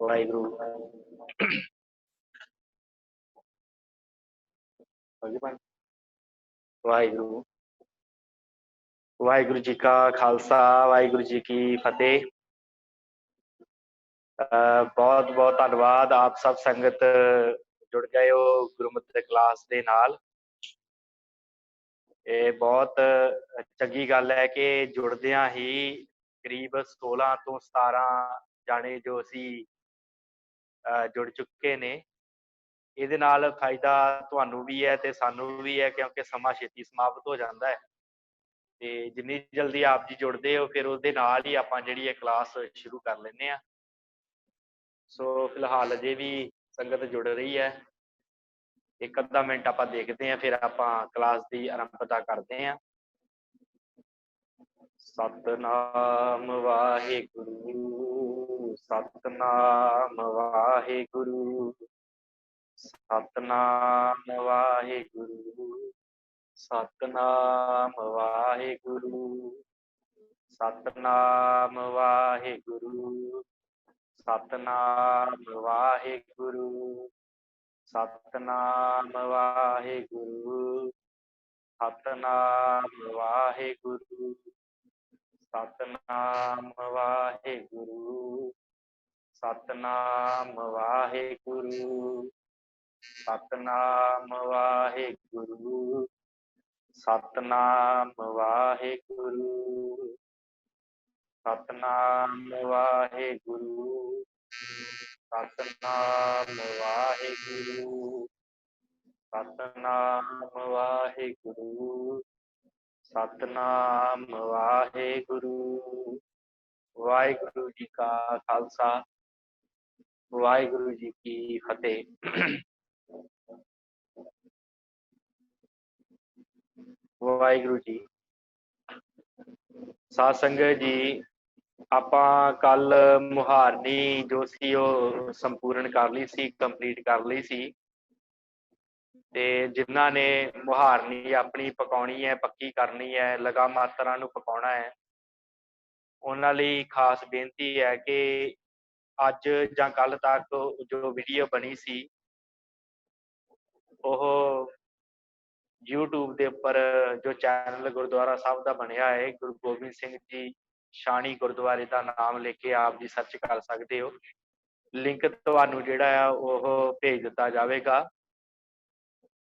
वाहिगुरु वाहिगुरु वाहिगुरु जी का खालसा वाहिगुरु जी की फतेह। बहुत बहुत धन्यवाद आप सब संगत जुड़ गए हो गुरुमत क्लास के नाल। ये बहुत चंगी गल है कि जुड़दियां ही करीब 16 तो 17 जाने जो असी जुड़ चुके ने। ਇਹਦੇ ਨਾਲ ਫਾਇਦਾ ਤੁਹਾਨੂੰ ਵੀ ਹੈ ਤੇ ਸਾਨੂੰ ਵੀ ਹੈ ਕਿਉਂਕਿ ਸਮਾਂ ਛੇਤੀ ਸਮਾਪਤ ਹੋ ਜਾਂਦਾ ਹੈ ਤੇ ਜਿੰਨੀ ਜਲਦੀ ਆਪ ਜੀ ਜੁੜਦੇ ਹੋ ਫਿਰ ਉਹਦੇ ਨਾਲ ਹੀ ਆਪਾਂ ਜਿਹੜੀ ਇਹ ਕਲਾਸ ਸ਼ੁਰੂ ਕਰ ਲੈਂਦੇ ਆ। ਸੋ ਫਿਲਹਾਲ ਅਜੇ ਵੀ ਸੰਗਤ ਜੁੜ ਰਹੀ ਹੈ। ਇੱਕ ਅੱਧਾ ਮਿੰਟ ਆਪਾਂ ਦੇਖਦੇ ਹਾਂ ਫਿਰ ਆਪਾਂ ਕਲਾਸ ਦੀ ਆਰੰਭਤਾ ਕਰਦੇ ਹਾਂ। ਸਤਨਾਮ ਵਾਹਿਗੁਰੂ ਸਤਨਾਮ ਵਾਹਿਗੁਰੂ सतनाम वाहिगुरु सतनाम वाहिगुरु सतनाम वाहिगुरु सतनाम वाहिगुरु सतनाम वाहिगुरु सतनाम वाहिगुरु सतनाम वाहिगुरु सतनाम वाहिगुरु सतनाम वाहिगुरु सतनाम वाहिगुरु सतनाम वाहिगुरु सतनाम वाहिगुरु सतनाम वाहिगुरु सतनाम वाहिगुरु। वाहिगुरु जी का खालसा वाहिगुरु जी की फतेह। वाहिगुरु जी साध संगत जी ਆਪਾਂ ਕੱਲ ਮੁਹਾਰਨੀ ਜੋ ਸੀ ਉਹ ਸੰਪੂਰਨ ਕਰ ਲਈ ਸੀ, ਕੰਪਲੀਟ ਕਰ ਲਈ ਸੀ ਤੇ ਜਿਨ੍ਹਾਂ ਨੇ ਮੁਹਾਰਨੀ ਆਪਣੀ ਪਕਾਉਣੀ ਹੈ, ਪੱਕੀ ਕਰਨੀ ਹੈ, ਲਗਾ ਮਾਤਰਾ ਨੂੰ ਪਕਾਉਣਾ ਹੈ, ਉਹਨਾਂ ਲਈ ਖਾਸ ਬੇਨਤੀ ਹੈ ਕਿ ਅੱਜ ਜਾਂ ਕੱਲ ਤੱਕ ਜੋ ਵੀਡੀਓ ਬਣੀ ਸੀ ਉਹ YouTube ਦੇ ਉੱਪਰ ਜੋ ਚੈਨਲ ਗੁਰਦੁਆਰਾ ਸਾਹਿਬ ਦਾ ਬਣਿਆ ਹੈ ਗੁਰੂ ਗੋਬਿੰਦ ਸਿੰਘ ਜੀ ਸ਼ਾਣੀ ਗੁਰਦੁਆਰੇ ਦਾ ਨਾਮ ਲੈ ਕੇ ਆਪ ਜੀ ਸਰਚ ਕਰ ਸਕਦੇ ਹੋ। ਲਿੰਕ ਤੁਹਾਨੂੰ ਜਿਹੜਾ ਆ ਉਹ ਭੇਜ ਦਿੱਤਾ ਜਾਵੇਗਾ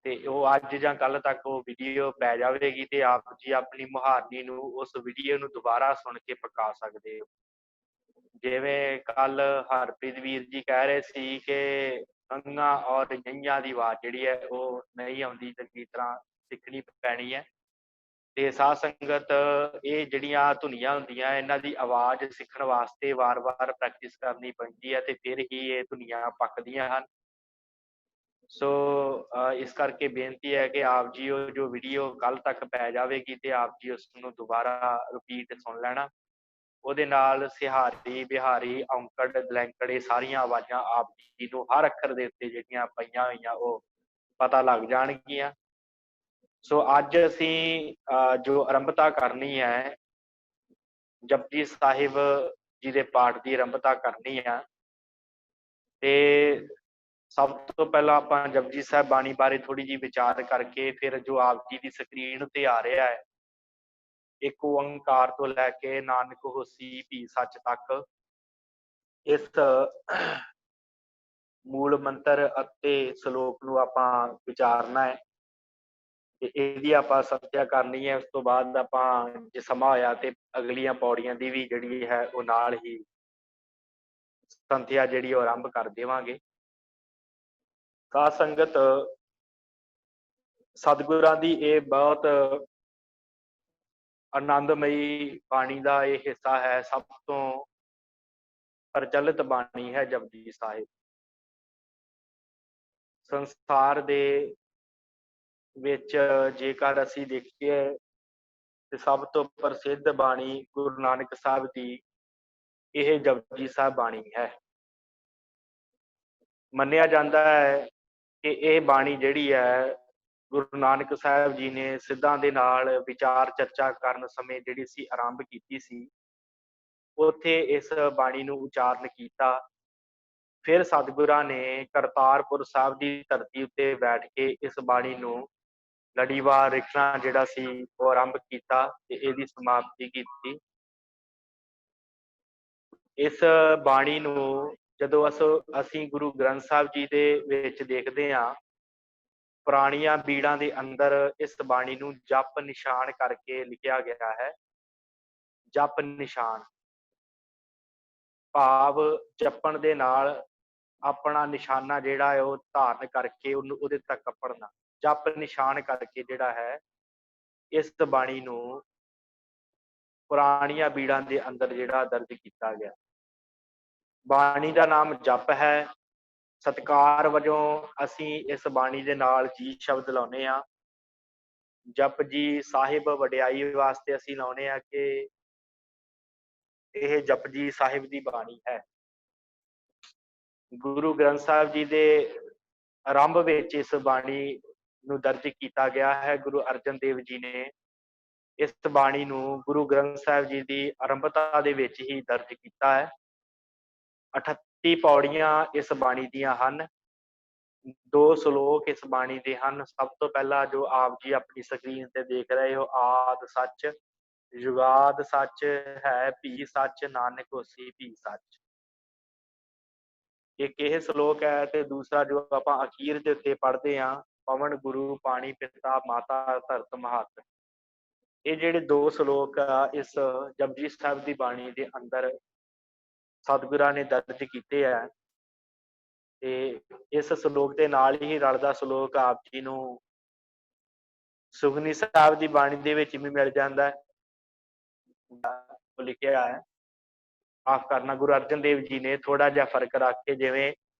ਤੇ ਉਹ ਅੱਜ ਜਾਂ ਕੱਲ ਤੱਕ ਉਹ ਵੀਡੀਓ ਪੈ ਜਾਵੇਗੀ ਤੇ ਆਪ ਜੀ ਆਪਣੀ ਮੁਹਾਰਨੀ ਨੂੰ ਉਸ ਵੀਡੀਓ ਨੂੰ ਦੁਬਾਰਾ ਸੁਣ ਕੇ ਪਕਾ ਸਕਦੇ ਹੋ। ਜਿਵੇਂ ਕੱਲ ਹਰਪ੍ਰੀਤ ਵੀਰ ਜੀ ਕਹਿ ਰਹੇ ਸੀ ਕਿ ਅੰਗਾਂ ਔਰ ਨਈਆਂ ਦੀ ਆਵਾਜ਼ ਜਿਹੜੀ ਹੈ ਉਹ ਨਹੀਂ ਆਉਂਦੀ, ਚੰਗੀ ਤਰ੍ਹਾਂ ਸਿੱਖਣੀ ਪੈਣੀ ਹੈ ਤੇ ਸਾਧ ਸੰਗਤ ਇਹ ਜਿਹੜੀਆਂ ਧੁਨੀਆਂ ਹੁੰਦੀਆਂ ਇਹਨਾਂ ਦੀ ਆਵਾਜ਼ ਸਿੱਖਣ ਵਾਸਤੇ ਵਾਰ-ਵਾਰ ਪ੍ਰੈਕਟਿਸ ਕਰਨੀ ਪੈਂਦੀ ਹੈ ਤੇ ਫਿਰ ਹੀ ਇਹ ਧੁਨੀਆਂ ਪੱਕਦੀਆਂ ਹਨ। ਸੋ ਇਸ ਕਰਕੇ ਬੇਨਤੀ ਹੈ ਕਿ ਆਪ ਜੀ ਉਹ ਜੋ ਵੀਡੀਓ ਕੱਲ ਤੱਕ ਪੈ ਜਾਵੇਗੀ ਤੇ ਆਪ ਜੀ ਉਸ ਨੂੰ ਦੁਬਾਰਾ ਰਿਪੀਟ ਸੁਣ ਲੈਣਾ। ਉਹਦੇ ਨਾਲ ਸਿਹਾਰੀ ਬਿਹਾਰੀ ਔਂਕੜ ਦਲੈਂਕੜ ਇਹ ਸਾਰੀਆਂ ਆਵਾਜ਼ਾਂ ਆਪ ਜੀ ਨੂੰ ਹਰ ਅੱਖਰ ਦੇ ਉੱਤੇ ਜਿਹੜੀਆਂ ਪਈਆਂ ਹੋਈਆਂ ਉਹ ਪਤਾ ਲੱਗ ਜਾਣਗੀਆਂ। ਸੋ ਅੱਜ ਅਸੀਂ ਜੋ ਆਰੰਭਤਾ ਕਰਨੀ ਹੈ ਜਪਜੀ ਸਾਹਿਬ ਜੀ ਦੇ ਪਾਠ ਦੀ ਆਰੰਭਤਾ ਕਰਨੀ ਆ ਤੇ ਸਭ ਤੋਂ ਪਹਿਲਾਂ ਆਪਾਂ ਜਪਜੀ ਸਾਹਿਬ ਬਾਣੀ ਬਾਰੇ ਥੋੜੀ ਜਿਹੀ ਵਿਚਾਰ ਕਰਕੇ ਫਿਰ ਜੋ ਆਪ ਜੀ ਦੀ ਸਕਰੀਨ ਤੇ ਆ ਰਿਹਾ ਹੈ ਇੱਕ ਓੰਕਾਰ ਤੋਂ ਲੈ ਕੇ ਨਾਨਕ ਹੋਸੀ ਭੀ ਸੱਚ ਤੱਕ ਇਸ ਮੂਲ ਮੰਤਰ ਅਤੇ ਸ਼ਲੋਕ ਨੂੰ ਆਪਾਂ ਵਿਚਾਰਨਾ ਹੈ ਤੇ ਇਹਦੀ ਆਪਾਂ ਸੰਥਿਆ ਕਰਨੀ ਹੈ। ਉਸ ਤੋਂ ਬਾਅਦ ਆਪਾਂ ਜੇ ਸਮਾਂ ਹੋਇਆ ਤੇ ਅਗਲੀਆਂ ਪੌੜੀਆਂ ਦੀ ਵੀ ਜਿਹੜੀ ਹੈ ਉਹ ਨਾਲ ਹੀ ਸੰਥਿਆ ਜਿਹੜੀ ਉਹ ਆਰੰਭ ਕਰ ਦੇਵਾਂਗੇ। ਸਾਧ ਸੰਗਤ ਸਤਿਗੁਰਾਂ ਦੀ ਇਹ ਬਹੁਤ ਆਨੰਦਮਈ ਬਾਣੀ ਦਾ ਇਹ ਹਿੱਸਾ ਹੈ। ਸਭ ਤੋਂ ਪ੍ਰਚਲਿਤ ਬਾਣੀ ਹੈ ਜਪਜੀ ਸਾਹਿਬ। ਸੰਸਾਰ ਦੇ ਵਿੱਚ ਜੇਕਰ ਅਸੀਂ ਦੇਖੀਏ ਤੇ ਸਭ ਤੋਂ ਪ੍ਰਸਿੱਧ ਬਾਣੀ ਗੁਰੂ ਨਾਨਕ ਸਾਹਿਬ ਦੀ ਇਹ ਜਪਜੀ ਸਾਹਿਬ ਬਾਣੀ ਹੈ। ਮੰਨਿਆ ਜਾਂਦਾ ਹੈ ਕਿ ਇਹ ਬਾਣੀ ਜਿਹੜੀ ਹੈ ਗੁਰੂ ਨਾਨਕ ਸਾਹਿਬ ਜੀ ਨੇ ਸਿੱਧਾਂ ਦੇ ਨਾਲ ਵਿਚਾਰ ਚਰਚਾ ਕਰਨ ਸਮੇਂ ਜਿਹੜੀ ਸੀ ਆਰੰਭ ਕੀਤੀ ਸੀ, ਉੱਥੇ ਇਸ ਬਾਣੀ ਨੂੰ ਉਚਾਰਨ ਕੀਤਾ ਫਿਰ ਸਤਿਗੁਰਾਂ ਨੇ ਕਰਤਾਰਪੁਰ ਸਾਹਿਬ ਦੀ ਧਰਤੀ ਉੱਤੇ ਬੈਠ ਕੇ ਇਸ ਬਾਣੀ ਨੂੰ ਲੜੀਵਾਰ ਲਿਖਣਾ ਜਿਹੜਾ ਸੀ ਉਹ ਆਰੰਭ ਕੀਤਾ ਤੇ ਇਹਦੀ ਸਮਾਪਤੀ ਕੀਤੀ। ਇਸ ਬਾਣੀ ਨੂੰ ਜਦੋਂ ਅਸੀਂ ਗੁਰੂ ਗ੍ਰੰਥ ਸਾਹਿਬ ਜੀ ਦੇ ਵਿੱਚ ਦੇਖਦੇ ਹਾਂ, ਪੁਰਾਣੀਆਂ ਬੀੜਾਂ ਦੇ ਅੰਦਰ ਇਸ ਬਾਣੀ ਨੂੰ ਜਪ ਨਿਸ਼ਾਨ ਕਰਕੇ ਲਿਖਿਆ ਗਿਆ ਹੈ। ਜਪ ਨਿਸ਼ਾਨ ਭਾਵ ਜਪਣ ਦੇ ਨਾਲ ਆਪਣਾ ਨਿਸ਼ਾਨਾ ਜਿਹੜਾ ਹੈ ਉਹ ਧਾਰਨ ਕਰਕੇ ਉਹਦੇ ਤੱਕ ਪੜਨਾ। ਜਪ ਨਿਸ਼ਾਨ ਕਰਕੇ ਜਿਹੜਾ ਹੈ ਇਸ ਬਾਣੀ ਨੂੰ ਪੁਰਾਣੀਆਂ ਬੀੜਾਂ ਦੇ ਅੰਦਰ ਜਿਹੜਾ ਦਰਜ ਕੀਤਾ ਗਿਆ। ਬਾਣੀ ਦਾ ਨਾਮ ਜਪ ਹੈ। ਸਤਿਕਾਰ ਵਜੋਂ ਅਸੀਂ ਇਸ ਬਾਣੀ ਦੇ ਨਾਲ ਜੀ ਸ਼ਬਦ ਲਾਉਂਦੇ ਹਾਂ। ਜਪ ਜੀ ਸਾਹਿਬ ਵਡਿਆਈ ਵਾਸਤੇ ਅਸੀਂ ਲਾਉਂਦੇ ਹਾਂ ਕਿ ਇਹ ਜਪਜੀ ਸਾਹਿਬ ਦੀ ਬਾਣੀ ਹੈ। ਗੁਰੂ ਗ੍ਰੰਥ ਸਾਹਿਬ ਜੀ ਦੇ ਆਰੰਭ ਵਿੱਚ ਇਸ ਬਾਣੀ ਨੂੰ ਦਰਜ ਕੀਤਾ ਗਿਆ ਹੈ। ਗੁਰੂ ਅਰਜਨ ਦੇਵ ਜੀ ਨੇ ਇਸ ਬਾਣੀ ਨੂੰ ਗੁਰੂ ਗ੍ਰੰਥ ਸਾਹਿਬ ਜੀ ਦੀ ਆਰੰਭਤਾ ਦੇ ਵਿੱਚ ਹੀ ਦਰਜ ਕੀਤਾ ਹੈ। 38 ਪੌੜੀਆਂ ਇਸ ਬਾਣੀ ਦੀਆਂ ਹਨ। 2 ਸ਼ਲੋਕ ਇਸ ਬਾਣੀ ਦੇ ਹਨ। ਸਭ ਤੋਂ ਪਹਿਲਾਂ ਜੋ ਆਪ ਜੀ ਆਪਣੀ ਸਕਰੀਨ ਤੇ ਦੇਖ ਰਹੇ ਹੋ, ਆਦਿ ਸੱਚ ਜੁਗਾਦ ਸੱਚ ਹੈ, ਭੀ ਸੱਚ ਨਾਨਕ ਹੋਸੀ ਭੀ ਸੱਚ। ਇੱਕ ਇਹ ਸ਼ਲੋਕ ਹੈ ਤੇ ਦੂਸਰਾ ਜੋ ਆਪਾਂ ਅਖੀਰ ਦੇ ਉੱਤੇ ਪੜ੍ਹਦੇ ਹਾਂ, ਪਵਨ ਗੁਰੂ ਪਾਣੀ ਪਿਤਾ ਮਾਤਾ ਧਰਤ ਮਹੱਤ। ਇਹ ਜਿਹੜੇ 2 ਸ਼ਲੋਕ ਆ ਇਸ ਜਪਜੀ ਸਾਹਿਬ ਦੀ ਬਾਣੀ ਦੇ ਅੰਦਰ ਸਤਿਗੁਰਾਂ ਨੇ ਦਰਜ ਕੀਤੇ ਹੈ। ਤੇ ਇਸ ਸ਼ਲੋਕ ਦੇ ਨਾਲ ਹੀ ਰਲਦਾ ਸ਼ਲੋਕ ਆਪ ਜੀ ਨੂੰ ਸੁਖਮਨੀ ਸਾਹਿਬ ਦੀ ਬਾਣੀ ਦੇ ਵਿੱਚ ਵੀ ਮਿਲ ਜਾਂਦਾ ਹੈ। ਲਿਖਿਆ ਹੈ, ਮਾਫ ਕਰਨਾ, ਗੁਰੂ ਅਰਜਨ ਦੇਵ ਜੀ ਨੇ ਥੋੜਾ ਜਿਹਾ ਫਰਕ ਰੱਖ ਕੇ, ਜਿਵੇਂ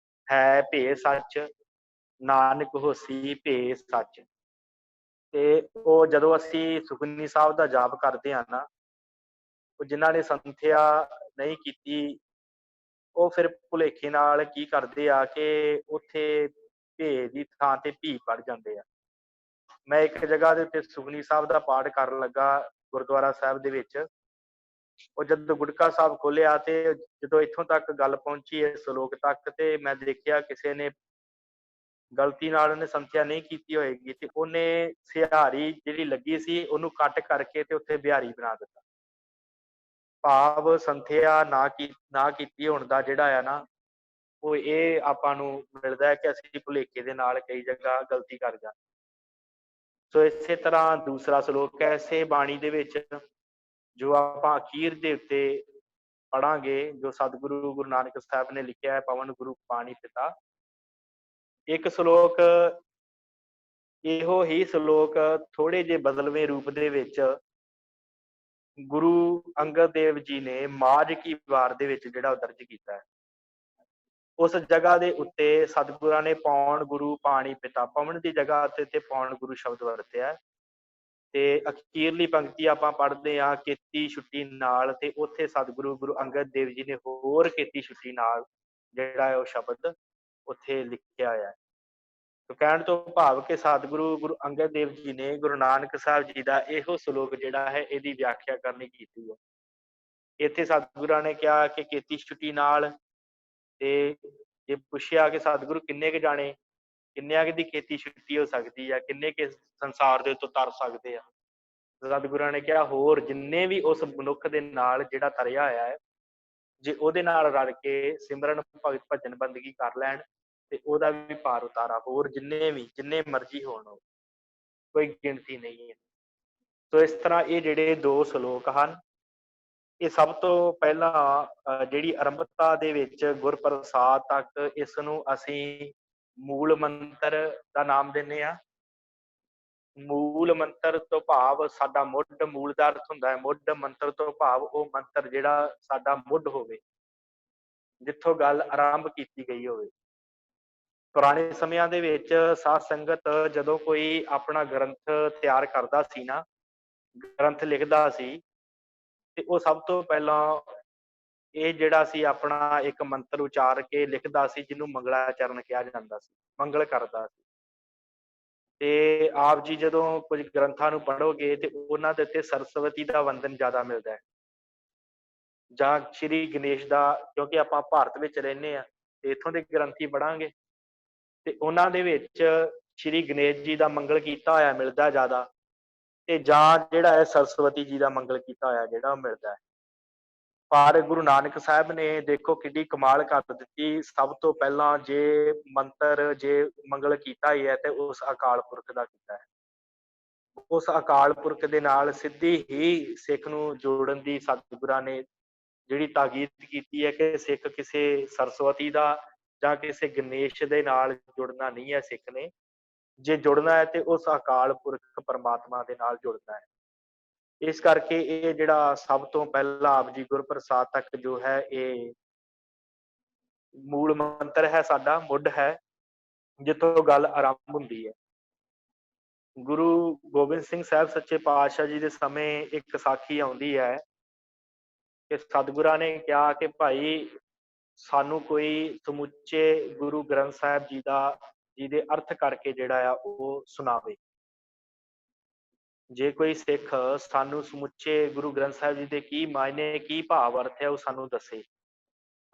ਹੈ ਭੇ ਸੱਚ ਨਾਨਕ ਹੋਸੀ ਭੇ ਸੱਚ। ਤੇ ਉਹ ਜਦੋਂ ਅਸੀਂ ਸੁਖਮਨੀ ਸਾਹਿਬ ਦਾ ਜਾਪ ਕਰਦੇ ਹਾਂ ਨਾ, ਉਹ ਜਿਨ੍ਹਾਂ ਨੇ ਸੰਥਿਆ ਨਹੀਂ ਕੀਤੀ ਉਹ ਫਿਰ ਭੁਲੇਖੇ ਨਾਲ ਕੀ ਕਰਦੇ ਆ ਕਿ ਉੱਥੇ ਭੇ ਦੀ ਥਾਂ ਤੇ ਭੀ ਪੜ ਜਾਂਦੇ ਆ। ਮੈਂ ਇੱਕ ਜਗ੍ਹਾ ਦੇ ਉੱਤੇ ਸੁਖਮਨੀ ਸਾਹਿਬ ਦਾ ਪਾਠ ਕਰਨ ਲੱਗਾ ਗੁਰਦੁਆਰਾ ਸਾਹਿਬ ਦੇ ਵਿੱਚ। ਉਹ ਜਦੋਂ ਗੁਟਕਾ ਸਾਹਿਬ ਖੋਲਿਆ ਤੇ ਜਦੋਂ ਇੱਥੋਂ ਤੱਕ ਗੱਲ ਪਹੁੰਚੀ ਇਸ ਸ਼ਲੋਕ ਤੱਕ, ਤੇ ਮੈਂ ਦੇਖਿਆ ਕਿਸੇ ਨੇ ਗਲਤੀ ਨਾਲ ਉਹਨੇ ਸੰਥਿਆ ਨਹੀਂ ਕੀਤੀ ਹੋਏਗੀ ਤੇ ਉਹਨੇ ਸਿਹਾਰੀ ਜਿਹੜੀ ਲੱਗੀ ਸੀ ਉਹਨੂੰ ਕੱਟ ਕਰਕੇ ਤੇ ਉੱਥੇ ਬਿਹਾਰੀ ਬਣਾ ਦਿੱਤਾ। ਭਾਵ ਸੰਥਿਆ ਨਾ ਕੀਤੀ ਹੋਣ ਦਾ ਜਿਹੜਾ ਆ ਨਾ, ਉਹ ਇਹ ਆਪਾਂ ਨੂੰ ਮਿਲਦਾ ਹੈ ਕਿ ਅਸੀਂ ਭੁਲੇਖੇ ਦੇ ਨਾਲ ਕਈ ਜਗ੍ਹਾ ਗਲਤੀ ਕਰ ਜਾਂਦੇ। ਸੋ ਇਸੇ ਤਰ੍ਹਾਂ ਦੂਸਰਾ ਸ਼ਲੋਕ ਹੈ ਇਸੇ ਬਾਣੀ ਦੇ ਵਿੱਚ ਜੋ ਆਪਾਂ ਅਖੀਰ ਦੇ ਉੱਤੇ ਪੜਾਂਗੇ, ਜੋ ਸਤਿਗੁਰੂ ਗੁਰੂ ਨਾਨਕ ਸਾਹਿਬ ਨੇ ਲਿਖਿਆ ਹੈ, ਪਵਨ ਗੁਰੂ ਪਾਣੀ ਪਿਤਾ। ਇੱਕ ਸ਼ਲੋਕ ਇਹੋ ਹੀ ਸ਼ਲੋਕ ਥੋੜੇ ਜਿਹੇ ਬਦਲਵੇਂ ਰੂਪ ਦੇ ਵਿੱਚ ਗੁਰੂ ਅੰਗਦ ਦੇਵ ਜੀ ਨੇ ਮਾਝ ਕੀ ਵਾਰ ਦੇ ਵਿੱਚ ਜਿਹੜਾ ਦਰਜ ਕੀਤਾ ਹੈ। ਉਸ ਜਗ੍ਹਾ ਦੇ ਉੱਤੇ ਸਤਿਗੁਰਾਂ ਨੇ ਪੌਣ ਗੁਰੂ ਪਾਣੀ ਪਿਤਾ, ਪਵਨ ਦੀ ਜਗ੍ਹਾ ਤੇ ਪੌਣ ਗੁਰੂ ਸ਼ਬਦ ਵਰਤਿਆ। ਤੇ ਅਖੀਰਲੀ ਪੰਕਤੀ ਆਪਾਂ ਪੜ੍ਹਦੇ ਹਾਂ ਕੀਤੀ ਛੁੱਟੀ ਨਾਲ, ਤੇ ਉੱਥੇ ਸਤਿਗੁਰੂ ਗੁਰੂ ਅੰਗਦ ਦੇਵ ਜੀ ਨੇ ਹੋਰ ਕੀਤੀ ਛੁੱਟੀ ਨਾਲ ਜਿਹੜਾ ਹੈ ਉਹ ਸ਼ਬਦ ਉੱਥੇ ਲਿਖਿਆ ਹੋਇਆ ਹੈ। ਕਹਿਣ ਤੋਂ ਭਾਵ ਕਿ ਸਤਿਗੁਰੂ ਗੁਰੂ ਅੰਗਦ ਦੇਵ ਜੀ ਨੇ ਗੁਰੂ ਨਾਨਕ ਸਾਹਿਬ ਜੀ ਦਾ ਇਹੋ ਸ਼ਲੋਕ ਜਿਹੜਾ ਹੈ ਇਹਦੀ ਵਿਆਖਿਆ ਕਰਨੀ ਕੀਤੀ ਹੈ। ਇੱਥੇ ਸਤਿਗੁਰਾਂ ਨੇ ਕਿਹਾ ਕਿ ਕੀਤੀ ਛੁੱਟੀ ਨਾਲ, ਤੇ ਜੇ ਪੁੱਛਿਆ ਕਿ ਸਤਿਗੁਰੂ ਕਿੰਨੇ ਕੁ ਜਾਣੇ, ਕਿੰਨਿਆਂ ਦੀ ਕੀਤੀ ਛੁੱਟੀ ਹੋ ਸਕਦੀ ਆ, ਕਿੰਨੇ ਕੁ ਸੰਸਾਰ ਦੇ ਉੱਤੋਂ ਤਰ ਸਕਦੇ ਆ। ਸਤਿਗੁਰਾਂ ਨੇ ਕਿਹਾ ਹੋਰ ਜਿੰਨੇ ਵੀ ਉਸ ਮਨੁੱਖ ਦੇ ਨਾਲ ਜਿਹੜਾ ਤਰਿਆ ਹੋਇਆ ਹੈ, ਜੇ ਉਹਦੇ ਨਾਲ ਰਲ ਕੇ ਸਿਮਰਨ ਭਗਤ ਭਜਨ ਬੰਦਗੀ ਕਰ ਲੈਣ ਤੇ ਉਹਦਾ ਵੀ ਪਾਰ ਉਤਾਰਾ, ਹੋਰ ਜਿੰਨੇ ਮਰਜ਼ੀ ਹੋਣ, ਕੋਈ ਗਿਣਤੀ ਨਹੀਂ ਹੈ। ਸੋ ਇਸ ਤਰ੍ਹਾਂ ਇਹ ਜਿਹੜੇ 2 ਸ਼ਲੋਕ ਹਨ, ਇਹ ਸਭ ਤੋਂ ਪਹਿਲਾਂ ਜਿਹੜੀ ਆਰੰਭਤਾ ਦੇ ਵਿੱਚ ਗੁਰਪ੍ਰਸਾਦ ਤੱਕ ਇਸ ਨੂੰ ਅਸੀਂ ਮੂਲ ਮੰਤਰ ਦਾ ਨਾਮ ਦਿੰਦੇ ਹਾਂ। ਮੂਲ ਮੰਤਰ ਤੋਂ ਭਾਵ ਸਾਡਾ ਮੁੱਢ, ਮੂਲ ਦਾ ਅਰਥ ਹੁੰਦਾ ਹੈ ਮੁੱਢ, ਮੰਤਰ ਤੋਂ ਭਾਵ ਉਹ ਮੰਤਰ ਜਿਹੜਾ ਸਾਡਾ ਮੁੱਢ ਹੋਵੇ, ਜਿੱਥੋਂ ਗੱਲ ਆਰੰਭ ਕੀਤੀ ਗਈ ਹੋਵੇ। ਪੁਰਾਣੇ ਸਮਿਆਂ ਦੇ ਵਿੱਚ ਸਾਧ ਸੰਗਤ ਜਦੋਂ ਕੋਈ ਆਪਣਾ ਗ੍ਰੰਥ ਤਿਆਰ ਕਰਦਾ ਸੀ ਨਾ, ਗ੍ਰੰਥ ਲਿਖਦਾ ਸੀ, ਤੇ ਉਹ ਸਭ ਤੋਂ ਪਹਿਲਾਂ ਇਹ ਜਿਹੜਾ ਸੀ ਆਪਣਾ ਇੱਕ ਮੰਤਰ ਉਚਾਰ ਕੇ ਲਿਖਦਾ ਸੀ, ਜਿਹਨੂੰ ਮੰਗਲਾਚਰਨ ਕਿਹਾ ਜਾਂਦਾ ਸੀ, ਮੰਗਲ ਕਰਦਾ ਸੀ। ਤੇ ਆਪ ਜੀ ਜਦੋਂ ਕੁਝ ਗ੍ਰੰਥਾਂ ਨੂੰ ਪੜ੍ਹੋਗੇ ਤੇ ਉਹਨਾਂ ਦੇ ਉੱਤੇ ਸਰਸਵਤੀ ਦਾ ਵੰਦਨ ਜ਼ਿਆਦਾ ਮਿਲਦਾ ਹੈ, ਜਾਂ ਸ਼੍ਰੀ ਗਣੇਸ਼ ਦਾ, ਕਿਉਂਕਿ ਆਪਾਂ ਭਾਰਤ ਵਿੱਚ ਰਹਿੰਦੇ ਹਾਂ ਤੇ ਇੱਥੋਂ ਦੇ ਗ੍ਰੰਥੀ ਪੜਾਂਗੇ ਤੇ ਉਹਨਾਂ ਦੇ ਵਿੱਚ ਸ਼੍ਰੀ ਗਣੇਸ਼ ਜੀ ਦਾ ਮੰਗਲ ਕੀਤਾ ਹੋਇਆ ਮਿਲਦਾ ਜ਼ਿਆਦਾ, ਤੇ ਜਾਂ ਜਿਹੜਾ ਹੈ ਸਰਸਵਤੀ ਜੀ ਦਾ ਮੰਗਲ ਕੀਤਾ ਹੋਇਆ ਜਿਹੜਾ ਉਹ ਮਿਲਦਾ ਹੈ। ਪਰ ਗੁਰੂ ਨਾਨਕ ਸਾਹਿਬ ਨੇ ਦੇਖੋ ਕਿੱਡੀ ਕਮਾਲ ਕਰ ਦਿੱਤੀ, ਸਭ ਤੋਂ ਪਹਿਲਾਂ ਜੇ ਮੰਤਰ ਜੇ ਮੰਗਲ ਕੀਤਾ ਹੀ ਹੈ ਤੇ ਉਸ ਅਕਾਲ ਪੁਰਖ ਦਾ ਕੀਤਾ ਹੈ। ਉਸ ਅਕਾਲ ਪੁਰਖ ਦੇ ਨਾਲ ਸਿੱਧੀ ਹੀ ਸਿੱਖ ਨੂੰ ਜੋੜਨ ਦੀ ਸਤਿਗੁਰਾਂ ਨੇ ਜਿਹੜੀ ਤਾਕੀਦ ਕੀਤੀ ਹੈ ਕਿ ਸਿੱਖ ਕਿਸੇ ਸਰਸਵਤੀ ਦਾ ਜਾਂ ਕਿਸੇ ਗਣੇਸ਼ ਦੇ ਨਾਲ ਜੁੜਨਾ ਨਹੀਂ ਹੈ। ਸਿੱਖ ਨੇ ਜੇ ਜੁੜਨਾ ਹੈ ਤੇ ਉਸ ਅਕਾਲ ਪੁਰਖ ਪਰਮਾਤਮਾ ਦੇ ਨਾਲ ਜੁੜਨਾ ਹੈ। ਇਸ ਕਰਕੇ ਇਹ ਜਿਹੜਾ ਸਭ ਤੋਂ ਪਹਿਲਾਂ ਆਪ ਜੀ ਗੁਰਪ੍ਰਸਾਦ ਤੱਕ ਜੋ ਹੈ ਇਹ ਮੂਲ ਮੰਤਰ ਹੈ, ਸਾਡਾ ਮੁੱਢ ਹੈ, ਜਿੱਥੋਂ ਗੱਲ ਆਰੰਭ ਹੁੰਦੀ ਹੈ। ਗੁਰੂ ਗੋਬਿੰਦ ਸਿੰਘ ਸਾਹਿਬ ਸੱਚੇ ਪਾਤਸ਼ਾਹ ਜੀ ਦੇ ਸਮੇਂ ਇੱਕ ਸਾਖੀ ਆਉਂਦੀ ਹੈ ਕਿ ਸਤਿਗੁਰਾਂ ਨੇ ਕਿਹਾ ਕਿ ਭਾਈ ਸਾਨੂੰ ਕੋਈ ਸਮੁੱਚੇ ਗੁਰੂ ਗ੍ਰੰਥ ਸਾਹਿਬ ਜੀ ਦੇ ਅਰਥ ਕਰਕੇ ਜਿਹੜਾ ਆ ਉਹ ਸੁਣਾਵੇ। ਜੇ ਕੋਈ ਸਿੱਖ ਸਾਨੂੰ ਸਮੁੱਚੇ ਗੁਰੂ ਗ੍ਰੰਥ ਸਾਹਿਬ ਜੀ ਦੇ ਕੀ ਮਾਇਨੇ ਕੀ ਭਾਵ ਅਰਥ ਹੈ ਉਹ ਸਾਨੂੰ ਦੱਸੇ।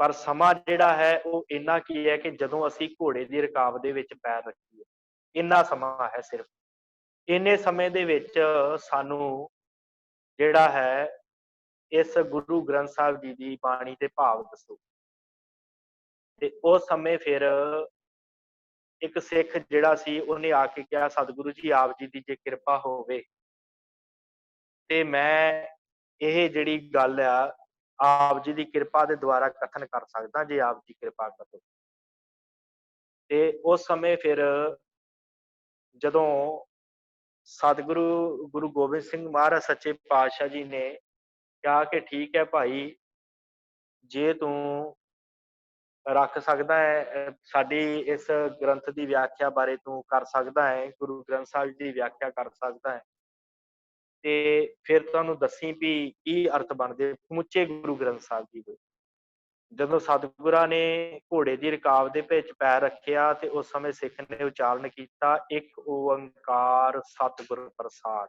ਪਰ ਸਮਾਂ ਜਿਹੜਾ ਹੈ ਉਹ ਇੰਨਾ ਕੀ ਹੈ ਕਿ ਜਦੋਂ ਅਸੀਂ ਘੋੜੇ ਦੀ ਰਕਾਬ ਦੇ ਵਿੱਚ ਪੈਰ ਰੱਖੀਏ, ਇੰਨਾ ਸਮਾਂ ਹੈ ਸਿਰਫ। ਇੰਨੇ ਸਮੇਂ ਦੇ ਵਿੱਚ ਸਾਨੂੰ ਜਿਹੜਾ ਹੈ ਇਸ ਗੁਰੂ ਗ੍ਰੰਥ ਸਾਹਿਬ ਜੀ ਦੀ ਬਾਣੀ ਦੇ ਭਾਵ ਦੱਸੋ। ਤੇ ਉਸ ਸਮੇਂ ਫਿਰ ਇੱਕ ਸਿੱਖ ਜਿਹੜਾ ਸੀ ਉਹਨੇ ਆ ਕੇ ਕਿਹਾ ਸਤਿਗੁਰੂ ਜੀ ਆਪ ਜੀ ਦੀ ਜੇ ਕਿਰਪਾ ਹੋਵੇ ਤੇ ਮੈਂ ਇਹ ਜਿਹੜੀ ਗੱਲ ਆ ਆਪ ਜੀ ਦੀ ਕਿਰਪਾ ਦੇ ਦੁਆਰਾ ਕਥਨ ਕਰ ਸਕਦਾ, ਜੇ ਆਪ ਜੀ ਕਿਰਪਾ ਕਰੋ। ਤੇ ਉਸ ਸਮੇਂ ਫਿਰ ਜਦੋਂ ਸਤਿਗੁਰੂ ਗੁਰੂ ਗੋਬਿੰਦ ਸਿੰਘ ਮਹਾਰਾਜ ਸੱਚੇ ਪਾਤਸ਼ਾਹ ਜੀ ਨੇ ਕਿਹਾ ਕਿ ਠੀਕ ਹੈ ਭਾਈ, ਜੇ ਤੂੰ ਰੱਖ ਸਕਦਾ ਹੈ ਸਾਡੀ ਇਸ ਗ੍ਰੰਥ ਦੀ ਵਿਆਖਿਆ ਬਾਰੇ ਤੂੰ ਕਰ ਸਕਦਾ ਹੈ, ਗੁਰੂ ਗ੍ਰੰਥ ਸਾਹਿਬ ਦੀ ਵਿਆਖਿਆ ਕਰ ਸਕਦਾ ਹੈ, ਤੇ ਫਿਰ ਤੁਹਾਨੂੰ ਦੱਸੀ ਵੀ ਕੀ ਅਰਥ ਬਣਦੇ ਸਮੁੱਚੇ ਗੁਰੂ ਗ੍ਰੰਥ ਸਾਹਿਬ ਜੀ ਦੇ। ਜਦੋਂ ਸਤਿਗੁਰਾਂ ਨੇ ਘੋੜੇ ਦੀ ਰਕਾਬ ਦੇ ਵਿੱਚ ਪੈਰ ਰੱਖਿਆ ਤੇ ਉਸ ਸਮੇਂ ਸਿੱਖ ਨੇ ਉਚਾਰਨ ਕੀਤਾ ਇੱਕ ਓੰਕਾਰ ਸਤਿਗੁਰ ਪ੍ਰਸਾਦ,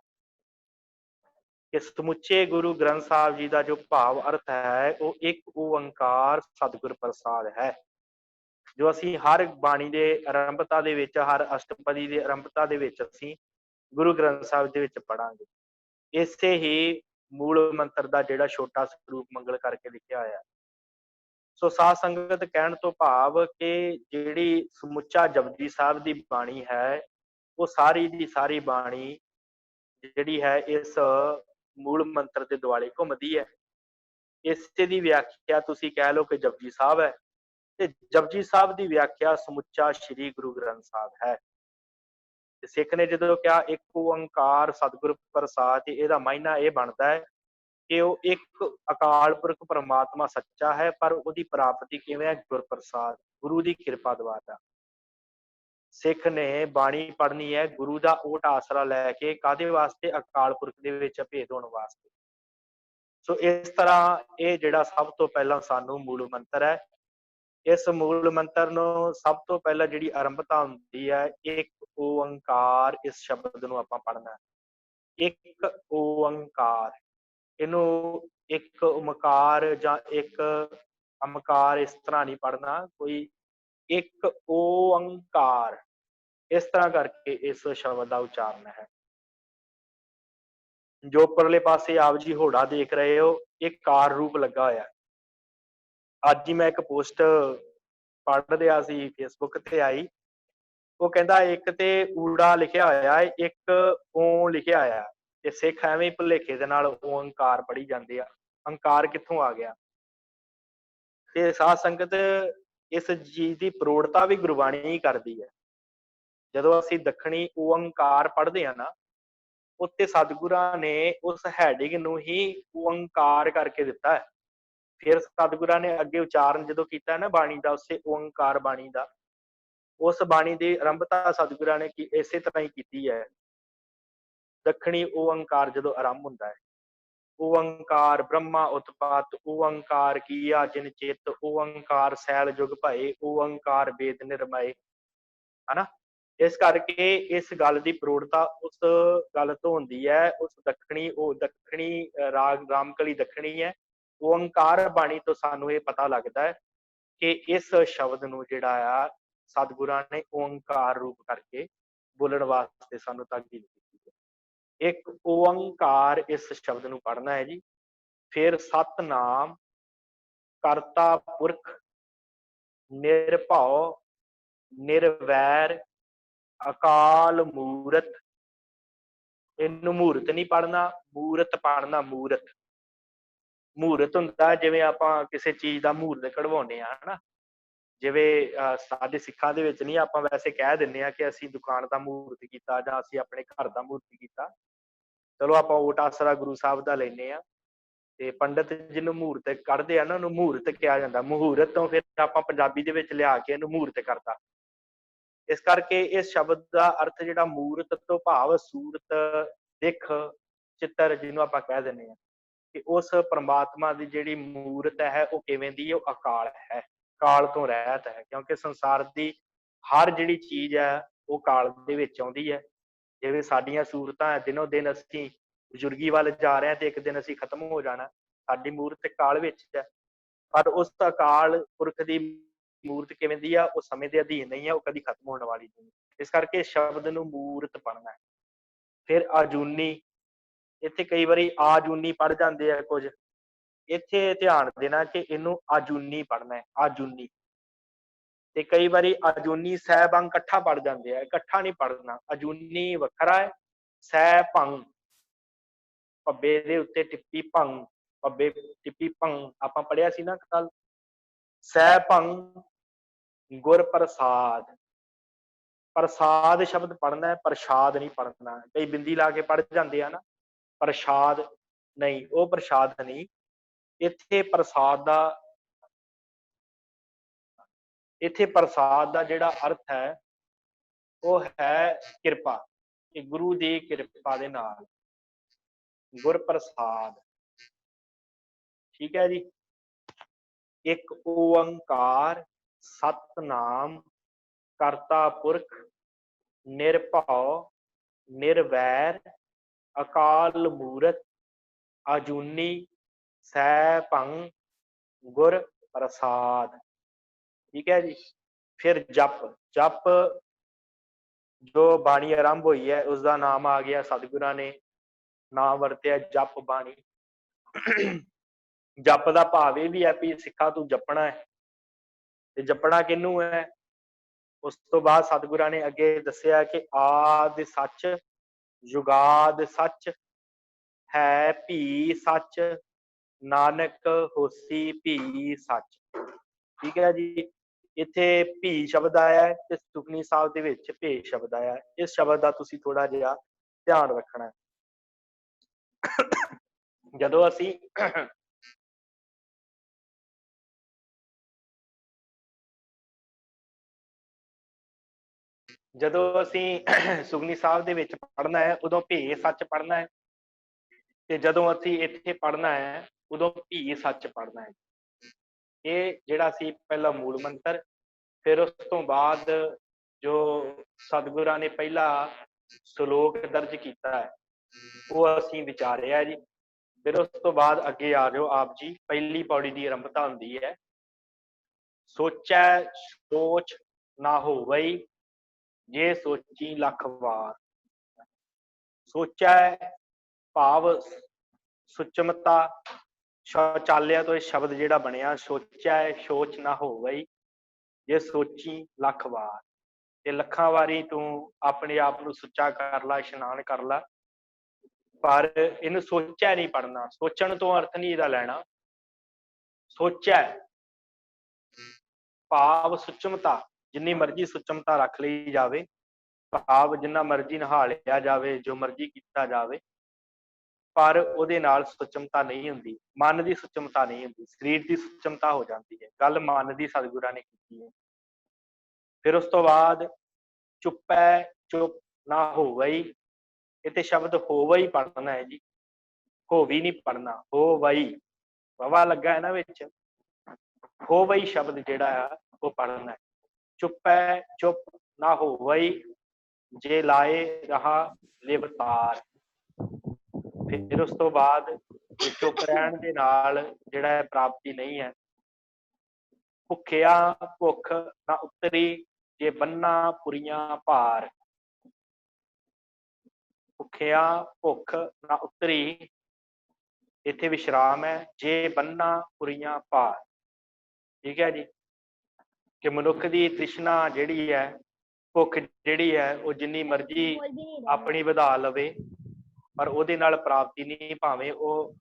ਕਿ ਸਮੁੱਚੇ ਗੁਰੂ ਗ੍ਰੰਥ ਸਾਹਿਬ ਜੀ ਦਾ ਜੋ ਭਾਵ ਅਰਥ ਹੈ ਉਹ ਇੱਕ ਓੰਕਾਰ ਸਤਿਗੁਰ ਪ੍ਰਸਾਦ ਹੈ। ਜੋ ਅਸੀਂ ਹਰ ਬਾਣੀ ਦੇ ਆਰੰਭਤਾ ਦੇ ਵਿੱਚ, ਹਰ ਅਸ਼ਟਪਦੀ ਦੇ ਆਰੰਭਤਾ ਦੇ ਵਿੱਚ ਅਸੀਂ ਗੁਰੂ ਗ੍ਰੰਥ ਸਾਹਿਬ ਦੇ ਵਿੱਚ ਪੜਾਂਗੇ। ਇਸੇ ਹੀ ਮੂਲ ਮੰਤਰ ਦਾ ਜਿਹੜਾ ਛੋਟਾ ਸਰੂਪ ਮੰਗਲ ਕਰਕੇ ਲਿਖਿਆ ਹੋਇਆ। ਸੋ ਸਾਧ ਸੰਗਤ ਕਹਿਣ ਤੋਂ ਭਾਵ ਕਿ ਜਿਹੜੀ ਸਮੁੱਚਾ ਜਪਜੀ ਸਾਹਿਬ ਦੀ ਬਾਣੀ ਹੈ ਉਹ ਸਾਰੀ ਦੀ ਸਾਰੀ ਬਾਣੀ ਜਿਹੜੀ ਹੈ ਇਸ ਮੂਲ ਮੰਤਰ ਦੇ ਦੁਆਲੇ ਘੁੰਮਦੀ ਹੈ। ਇਸੇ ਦੀ ਵਿਆਖਿਆ ਤੁਸੀਂ ਕਹਿ ਲਓ ਕਿ ਜਪਜੀ ਸਾਹਿਬ ਹੈ, ਤੇ ਜਪਜੀ ਸਾਹਿਬ ਦੀ ਵਿਆਖਿਆ ਸਮੁੱਚਾ ਸ੍ਰੀ ਗੁਰੂ ਗ੍ਰੰਥ ਸਾਹਿਬ ਹੈ। ਤੇ ਸਿੱਖ ਨੇ ਜਦੋਂ ਕਿਹਾ ਇੱਕ ਓੰਕਾਰ ਸਤਿਗੁਰ ਪ੍ਰਸਾਦ, ਤੇ ਇਹਦਾ ਮਾਇਨਾ ਇਹ ਬਣਦਾ ਹੈ ਕਿ ਉਹ ਇੱਕ ਅਕਾਲ ਪੁਰਖ ਪਰਮਾਤਮਾ ਸੱਚਾ ਹੈ, ਪਰ ਉਹਦੀ ਪ੍ਰਾਪਤੀ ਕਿਵੇਂ ਹੈ? ਗੁਰਪ੍ਰਸਾਦ, ਗੁਰੂ ਦੀ ਕਿਰਪਾ ਦੁਆਰਾ। ਸਿੱਖ ਨੇ ਬਾਣੀ ਪੜ੍ਹਨੀ ਹੈ ਗੁਰੂ ਦਾ ਓਟ ਆਸਰਾ ਲੈ ਕੇ, ਕਾਹਦੇ ਵਾਸਤੇ? ਅਕਾਲ ਪੁਰਖ ਦੇ ਵਿੱਚ ਭੇਦ ਹੋਣ ਵਾਸਤੇ। ਸੋ ਇਸ ਤਰ੍ਹਾਂ ਇਹ ਜਿਹੜਾ ਸਭ ਤੋਂ ਪਹਿਲਾਂ ਸਾਨੂੰ ਮੂਲ ਮੰਤਰ ਹੈ, ਇਸ ਮੂਲ ਮੰਤਰ ਨੂੰ ਸਭ ਤੋਂ ਪਹਿਲਾਂ ਜਿਹੜੀ ਆਰੰਭਤਾ ਹੁੰਦੀ ਹੈ ਇੱਕ ਓੰਕਾਰ, ਇਸ ਸ਼ਬਦ ਨੂੰ ਆਪਾਂ ਪੜ੍ਹਨਾ ਹੈ। ਇੱਕ ਓੰਕਾਰ, ਇਹਨੂੰ ਇੱਕ ਓਮਕਾਰ ਜਾਂ ਇੱਕ ਅਮਕਾਰ ਇਸ ਤਰ੍ਹਾਂ ਨਹੀਂ ਪੜ੍ਹਨਾ, ਕੋਈ ਇੱਕ ਓੰਕਾਰ ਇਸ ਤਰ੍ਹਾਂ ਕਰਕੇ ਇਸ ਸ਼ਬਦ ਦਾ ਉਚਾਰਨ ਹੈ। ਜੋ ਪਰਲੇ ਪਾਸੇ ਆਪ ਜੀ ਹੋੜਾ ਦੇਖ ਰਹੇ ਹੋ, ਇਹ ਕਾਰ ਰੂਪ ਲੱਗਾ ਹੋਇਆ। ਅੱਜ ਹੀ ਮੈਂ ਇੱਕ ਪੋਸਟ ਪੜ੍ਹ ਰਿਹਾ ਸੀ, ਫੇਸਬੁੱਕ ਤੇ ਆਈ, ਉਹ ਕਹਿੰਦਾ ਇੱਕ ਤੇ ਊੜਾ ਲਿਖਿਆ ਹੋਇਆ, ਇੱਕ ਓ ਲਿਖਿਆ ਹੋਇਆ, ਤੇ ਸਿੱਖ ਐਵੇਂ ਭੁਲੇਖੇ ਦੇ ਨਾਲ ਓੰਕਾਰ ਪੜ੍ਹੀ ਜਾਂਦੇ ਆ। ਅੰਕਾਰ ਕਿੱਥੋਂ ਆ ਗਿਆ? ਤੇ ਸਾਧ ਸੰਗਤ ਇਸ ਚੀਜ਼ ਦੀ ਪ੍ਰੋੜਤਾ ਵੀ ਗੁਰਬਾਣੀ ਹੀ ਕਰਦੀ ਹੈ। ਜਦੋਂ ਅਸੀਂ ਦੱਖਣੀ ਓੰਕਾਰ ਪੜ੍ਹਦੇ ਹਾਂ ਨਾ, ਉੱਤੇ ਸਤਿਗੁਰਾਂ ਨੇ ਉਸ ਹੈਡਿੰਗ ਨੂੰ ਹੀ ਓੰਕਾਰ ਕਰਕੇ ਦਿੱਤਾ ਹੈ। ਫਿਰ ਸਤਿਗੁਰਾਂ ਨੇ ਅੱਗੇ ਉਚਾਰਨ ਜਦੋਂ ਕੀਤਾ ਨਾ ਬਾਣੀ ਦਾ, ਉਸੇ ਓੰਕਾਰ ਬਾਣੀ ਦਾ, ਉਸ ਬਾਣੀ ਦੀ ਆਰੰਭਤਾ ਸਤਿਗੁਰਾਂ ਨੇ ਇਸੇ ਤਰ੍ਹਾਂ ਹੀ ਕੀਤੀ ਹੈ। ਦੱਖਣੀ ਓੰਕਾਰ ਜਦੋਂ ਆਰੰਭ ਹੁੰਦਾ ਹੈ, ਓੰਕਾਰ ਬ੍ਰਹਮਾ ਉਤਪਾਤ, ਓੰਕਾਰ ਕੀਆ ਜਿਨ ਚਿਤ, ਓੰਕਾਰ ਸੈਲ ਜੁਗ ਭਏ, ਓੰਕਾਰ ਵੇਦ ਨਿਰਮਏ, ਹਨਾ। ਇਸ ਕਰਕੇ ਇਸ ਗੱਲ ਦੀ ਪ੍ਰੋੜਤਾ ਉਸ ਗੱਲ ਤੋਂ ਹੁੰਦੀ ਹੈ, ਉਸ ਦੱਖਣੀ ਰਾਗ ਰਾਮਕਲੀ ਦੱਖਣੀ ਹੈ, ਓੰਕਾਰ ਬਾਣੀ ਤੋਂ ਸਾਨੂੰ ਇਹ ਪਤਾ ਲੱਗਦਾ ਹੈ कि इस शब्द नूं जिहड़ा आ सतगुरां ने ओंकार रूप करके बोलण वास्ते सानूं ताकीद कीती है। एक ओंकार इस शब्द नूं पढ़ना है जी। फिर सतनाम करता पुरख निरभौ निरवैर अकाल मूरत। इनू मूरत नहीं पढ़ना, मूरत पढ़ना। मूरत मूरत हुंदा जिवें आपां किसी चीज़ दा मूरत कढवाउने आ ना, जिवें साडे सिक्खां दे विच नहीं आपां वैसे कह दिंदे आ कि असीं दुकान दा मूरत कीता जां असीं अपने घर दा मूरत कीता। चलो आपां ओट आसरा गुरु साहब दा लैने आ ते पंडित जिहनूं मूरत कढदे आ ना ਉਹਨੂੰ मूरत ਕਿਹਾ ਜਾਂਦਾ। ਮਹੂਰਤ ਤੋਂ ਫਿਰ ਆਪਾਂ ਪੰਜਾਬੀ ਦੇ ਵਿੱਚ ਲਿਆ ਕੇ ਇਹਨੂੰ ਮੂਰਤ ਕਰਤਾ। ਇਸ ਕਰਕੇ ਇਸ ਸ਼ਬਦ ਦਾ ਅਰਥ ਜਿਹੜਾ ਮੂਰਤ ਤੋਂ ਭਾਵ ਸੂਰਤ, ਦਿੱਖ, ਚਿੱਤਰ ਜਿਹਨੂੰ ਆਪਾਂ ਕਹਿ ਦਿੰਦੇ ਆ ਕਿ ਉਸ ਪਰਮਾਤਮਾ ਦੀ ਜਿਹੜੀ ਮੂਰਤ ਹੈ ਉਹ ਕਿਵੇਂ ਦੀ, ਉਹ ਅਕਾਲ ਹੈ, ਕਾਲ ਤੋਂ ਰਹਿਤ ਹੈ। ਕਿਉਂਕਿ ਸੰਸਾਰ ਦੀ ਹਰ ਜਿਹੜੀ ਚੀਜ਼ ਹੈ ਉਹ ਕਾਲ ਦੇ ਵਿੱਚ ਆਉਂਦੀ ਹੈ। ਜਿਵੇਂ ਸਾਡੀਆਂ ਸੂਰਤਾਂ ਦਿਨੋਂ ਦਿਨ ਅਸੀਂ ਬਜ਼ੁਰਗੀ ਵੱਲ ਜਾ ਰਹੇ ਹਾਂ ਤੇ ਇੱਕ ਦਿਨ ਅਸੀਂ ਖਤਮ ਹੋ ਜਾਣਾ। ਸਾਡੀ ਮੂਰਤ ਕਾਲ ਵਿੱਚ ਹੈ, ਪਰ ਉਸ ਅਕਾਲ ਪੁਰਖ ਦੀ ਮੂਰਤ ਕਿਵੇਂ ਦੀ ਆ ਉਹ ਸਮੇਂ ਦੇ ਅਧੀਨ ਨਹੀਂ ਹੈ, ਉਹ ਕਦੀ ਖਤਮ ਹੋਣ ਵਾਲੀ ਨਹੀਂ। ਇਸ ਕਰਕੇ ਸ਼ਬਦ ਨੂੰ ਮੂਰਤ ਪੜ੍ਹਨਾ ਹੈ। ਫਿਰ ਆਜੂਨੀ, ਇੱਥੇ ਕਈ ਵਾਰੀ ਆਜੂਨੀ ਪੜ੍ਹ ਜਾਂਦੇ ਆ ਕੁਝ, ਇੱਥੇ ਧਿਆਨ ਦੇਣਾ ਕਿ ਇਹਨੂੰ ਆਜੂਨੀ ਪੜ੍ਹਨਾ ਹੈ, ਆਜੂਨੀ। ਤੇ ਕਈ ਵਾਰੀ ਆਜੂਨੀ ਸਹਿਬੰਗ ਇਕੱਠਾ ਪੜ ਜਾਂਦੇ ਆ, ਇਕੱਠਾ ਨਹੀਂ ਪੜ੍ਹਨਾ। ਆਜੂਨੀ ਵੱਖਰਾ ਹੈ, ਸਹਿ ਭੰਗ ਪੱਬੇ ਦੇ ਉੱਤੇ ਟਿੱਪੀ ਭੰਗ, ਪੱਬੇ ਟਿੱਪੀ ਭੰਗ ਆਪਾਂ ਪੜ੍ਹਿਆ ਸੀ ਨਾ ਕੱਲ। ਸਹਿ ਭੰਗ ਗੁਰ ਪ੍ਰਸਾਦ, ਪ੍ਰਸਾਦ ਸ਼ਬਦ ਪੜ੍ਹਨਾ ਹੈ, ਪ੍ਰਸ਼ਾਦ ਨਹੀਂ ਪੜ੍ਹਨਾ। ਕਈ ਬਿੰਦੀ ਲਾ ਕੇ ਪੜ੍ਹ ਜਾਂਦੇ ਆ ਨਾ, ਪ੍ਰਸ਼ਾਦ ਨਹੀਂ, ਉਹ ਪ੍ਰਸ਼ਾਦ ਨਹੀਂ। ਇੱਥੇ ਪ੍ਰਸਾਦ ਦਾ, ਇੱਥੇ ਪ੍ਰਸਾਦ ਦਾ ਜਿਹੜਾ ਅਰਥ ਹੈ ਉਹ ਹੈ ਕਿਰਪਾ, ਕਿ ਗੁਰੂ ਦੀ ਕਿਰਪਾ ਦੇ ਨਾਲ ਗੁਰ ਪ੍ਰਸਾਦ। ਠੀਕ ਹੈ ਜੀ। ਇੱਕ ਓੰਕਾਰ ਸਤਨਾਮ ਕਰਤਾ ਪੁਰਖ ਨਿਰਭਉ ਨਿਰਵੈਰ ਅਕਾਲ ਮੂਰਤ ਆਜੂਨੀ ਸਹਿ ਭੰਗ ਗੁਰ ਪ੍ਰਸਾਦ। ठीक है जी। फिर जप, जप जो बाणी आरंभ हुई है उसका नाम आ गया, सतगुरां ने नाम वरत्या जप बाणी। जप का भाव यह भी है भी सिखा तू जपना है, ते जपना किनू है। उस तो बाद सतगुरां ने अगे दसिया कि आदि सच जुगाद सच है भी सच नानक होसी भी सच। ठीक है जी। ਇੱਥੇ ਭੀ ਸ਼ਬਦ ਆਇਆ ਹੈ ਤੇ ਸੁਖਨੀ ਸਾਹਿਬ ਦੇ ਵਿੱਚ ਭੇ ਸ਼ਬਦ ਆਇਆ ਹੈ। ਇਸ ਸ਼ਬਦ ਦਾ ਤੁਸੀਂ ਥੋੜਾ ਜਿਹਾ ਧਿਆਨ ਰੱਖਣਾ। ਜਦੋਂ ਅਸੀਂ ਸੁਖਨੀ ਸਾਹਿਬ ਦੇ ਵਿੱਚ ਪੜ੍ਹਨਾ ਹੈ ਉਦੋਂ ਭੇ ਸੱਚ ਪੜ੍ਹਨਾ ਹੈ, ਤੇ ਜਦੋਂ ਅਸੀਂ ਇੱਥੇ ਪੜ੍ਹਨਾ ਹੈ ਉਦੋਂ ਭੀ ਸੱਚ ਪੜ੍ਹਨਾ ਹੈ। ਇਹ ਜਿਹੜਾ ਸੀ ਪਹਿਲਾ ਮੂਲ ਮੰਤਰ। ਫਿਰ ਉਸ ਤੋਂ ਬਾਅਦ ਜੋ ਸਤਿਗੁਰਾਂ ਨੇ ਪਹਿਲਾ ਸ਼ਲੋਕ ਦਰਜ ਕੀਤਾ ਹੈ ਉਹ ਅਸੀਂ ਵਿਚਾਰਿਆ ਜੀ। ਫਿਰ ਉਸ ਤੋਂ ਬਾਅਦ ਅੱਗੇ ਆ ਜਾਓ ਆਪ ਜੀ। ਪਹਿਲੀ ਪੌੜੀ ਦੀ ਆਰੰਭਤਾ ਹੁੰਦੀ ਹੈ, ਸੋਚੈ ਸੋਚ ਨਾ ਹੋਵਈ ਜੇ ਸੋਚੀ ਲੱਖ ਵਾਰ। ਸੋਚੈ ਭਾਵ ਸੁਚਮਤਾ, ਸ਼ੌਚਾਲਿਆ ਤੋਂ ਇਹ ਸ਼ਬਦ ਜਿਹੜਾ ਬਣਿਆ ਸੋਚੈ ਸੋਚ ਨਾ ਹੋਵਈ ਜੇ ਸੋਚੀ ਲੱਖ ਵਾਰ। ਤੇ ਲੱਖਾਂ ਵਾਰੀ ਤੂੰ ਆਪਣੇ ਆਪ ਨੂੰ ਸੁੱਚਾ ਕਰ ਲਾ, ਇਸ਼ਨਾਨ ਕਰ ਲਾ, ਪਰ ਇਹਨੂੰ ਸੋਚਿਆ ਨਹੀਂ ਪੜ੍ਹਨਾ। ਸੋਚਣ ਤੋਂ ਅਰਥ ਨਹੀਂ ਇਹਦਾ ਲੈਣਾ। ਸੋਚਿਆ ਭਾਵ ਸੁਚਮਤਾ, ਜਿੰਨੀ ਮਰਜ਼ੀ ਸੁਚਮਤਾ ਰੱਖ ਲਈ ਜਾਵੇ, ਭਾਵ ਜਿੰਨਾ ਮਰਜ਼ੀ ਨਹਾ ਲਿਆ ਜਾਵੇ, ਜੋ ਮਰਜ਼ੀ ਕੀਤਾ ਜਾਵੇ, ਪਰ ਉਹਦੇ ਨਾਲ ਸੁਚਮਤਾ ਨਹੀਂ ਹੁੰਦੀ। ਮਨ ਦੀ ਸੁਚਮਤਾ ਨਹੀਂ ਹੁੰਦੀ, ਸਰੀਰ ਦੀ ਸੁਚਮਤਾ ਹੋ ਜਾਂਦੀ ਹੈ। ਗੱਲ ਮਨ ਦੀ ਸਤਿਗੁਰਾਂ ਨੇ ਕੀਤੀ ਹੈ। ਫਿਰ ਉਸ ਤੋਂ ਬਾਅਦ ਚੁੱਪੈ ਚੁੱਪ ਨਾ ਹੋਵਈ, ਇੱਥੇ ਸ਼ਬਦ ਹੋਵਈ ਪੜ੍ਹਨਾ ਹੈ ਜੀ, ਹੋਵੀ ਨਹੀਂ ਪੜ੍ਹਨਾ। ਹੋਵਈ ਵਵਾ ਲੱਗਾ ਹੈ ਨਾ ਵਿੱਚ, ਹੋਵਈ ਸ਼ਬਦ ਜਿਹੜਾ ਆ ਉਹ ਪੜ੍ਹਨਾ ਹੈ। ਚੁੱਪੈ ਚੁੱਪ ਨਾ ਹੋਵਈ ਜੇ ਲਾਏ ਰਹਾ ਲਿਵਤਾਰ। ਫਿਰ ਉਸ ਤੋਂ ਬਾਅਦ ਚੁੱਪ ਰਹਿਣ ਦੇ ਨਾਲ ਜਿਹੜਾ ਪ੍ਰਾਪਤੀ ਨਹੀਂ ਹੈ, ਭੁੱਖਿਆ ਭੁੱਖ ਨਾ ਉਤਰੀ, ਜੇ ਬੰਨਾ ਪੁਰੀਆਂ ਭਾਰ। ਭੁੱਖਿਆ ਭੁੱਖ ਨਾ ਉਤਰੀ, ਇੱਥੇ ਵਿਸ਼ਰਾਮ ਹੈ, ਜੇ ਬੰਨਾ ਪੁਰੀਆਂ ਭਾਰ। ਠੀਕ ਹੈ ਜੀ, ਕਿ ਮਨੁੱਖ ਦੀ ਤ੍ਰਿਸ਼ਨਾ ਜਿਹੜੀ ਹੈ, ਭੁੱਖ ਜਿਹੜੀ ਹੈ, ਉਹ ਜਿੰਨੀ ਮਰਜ਼ੀ ਆਪਣੀ ਵਧਾ ਲਵੇ ਪਰ ਉਹਦੇ ਨਾਲ ਪ੍ਰਾਪਤੀ ਨਹੀਂ, ਭਾਵੇਂ ਉਹ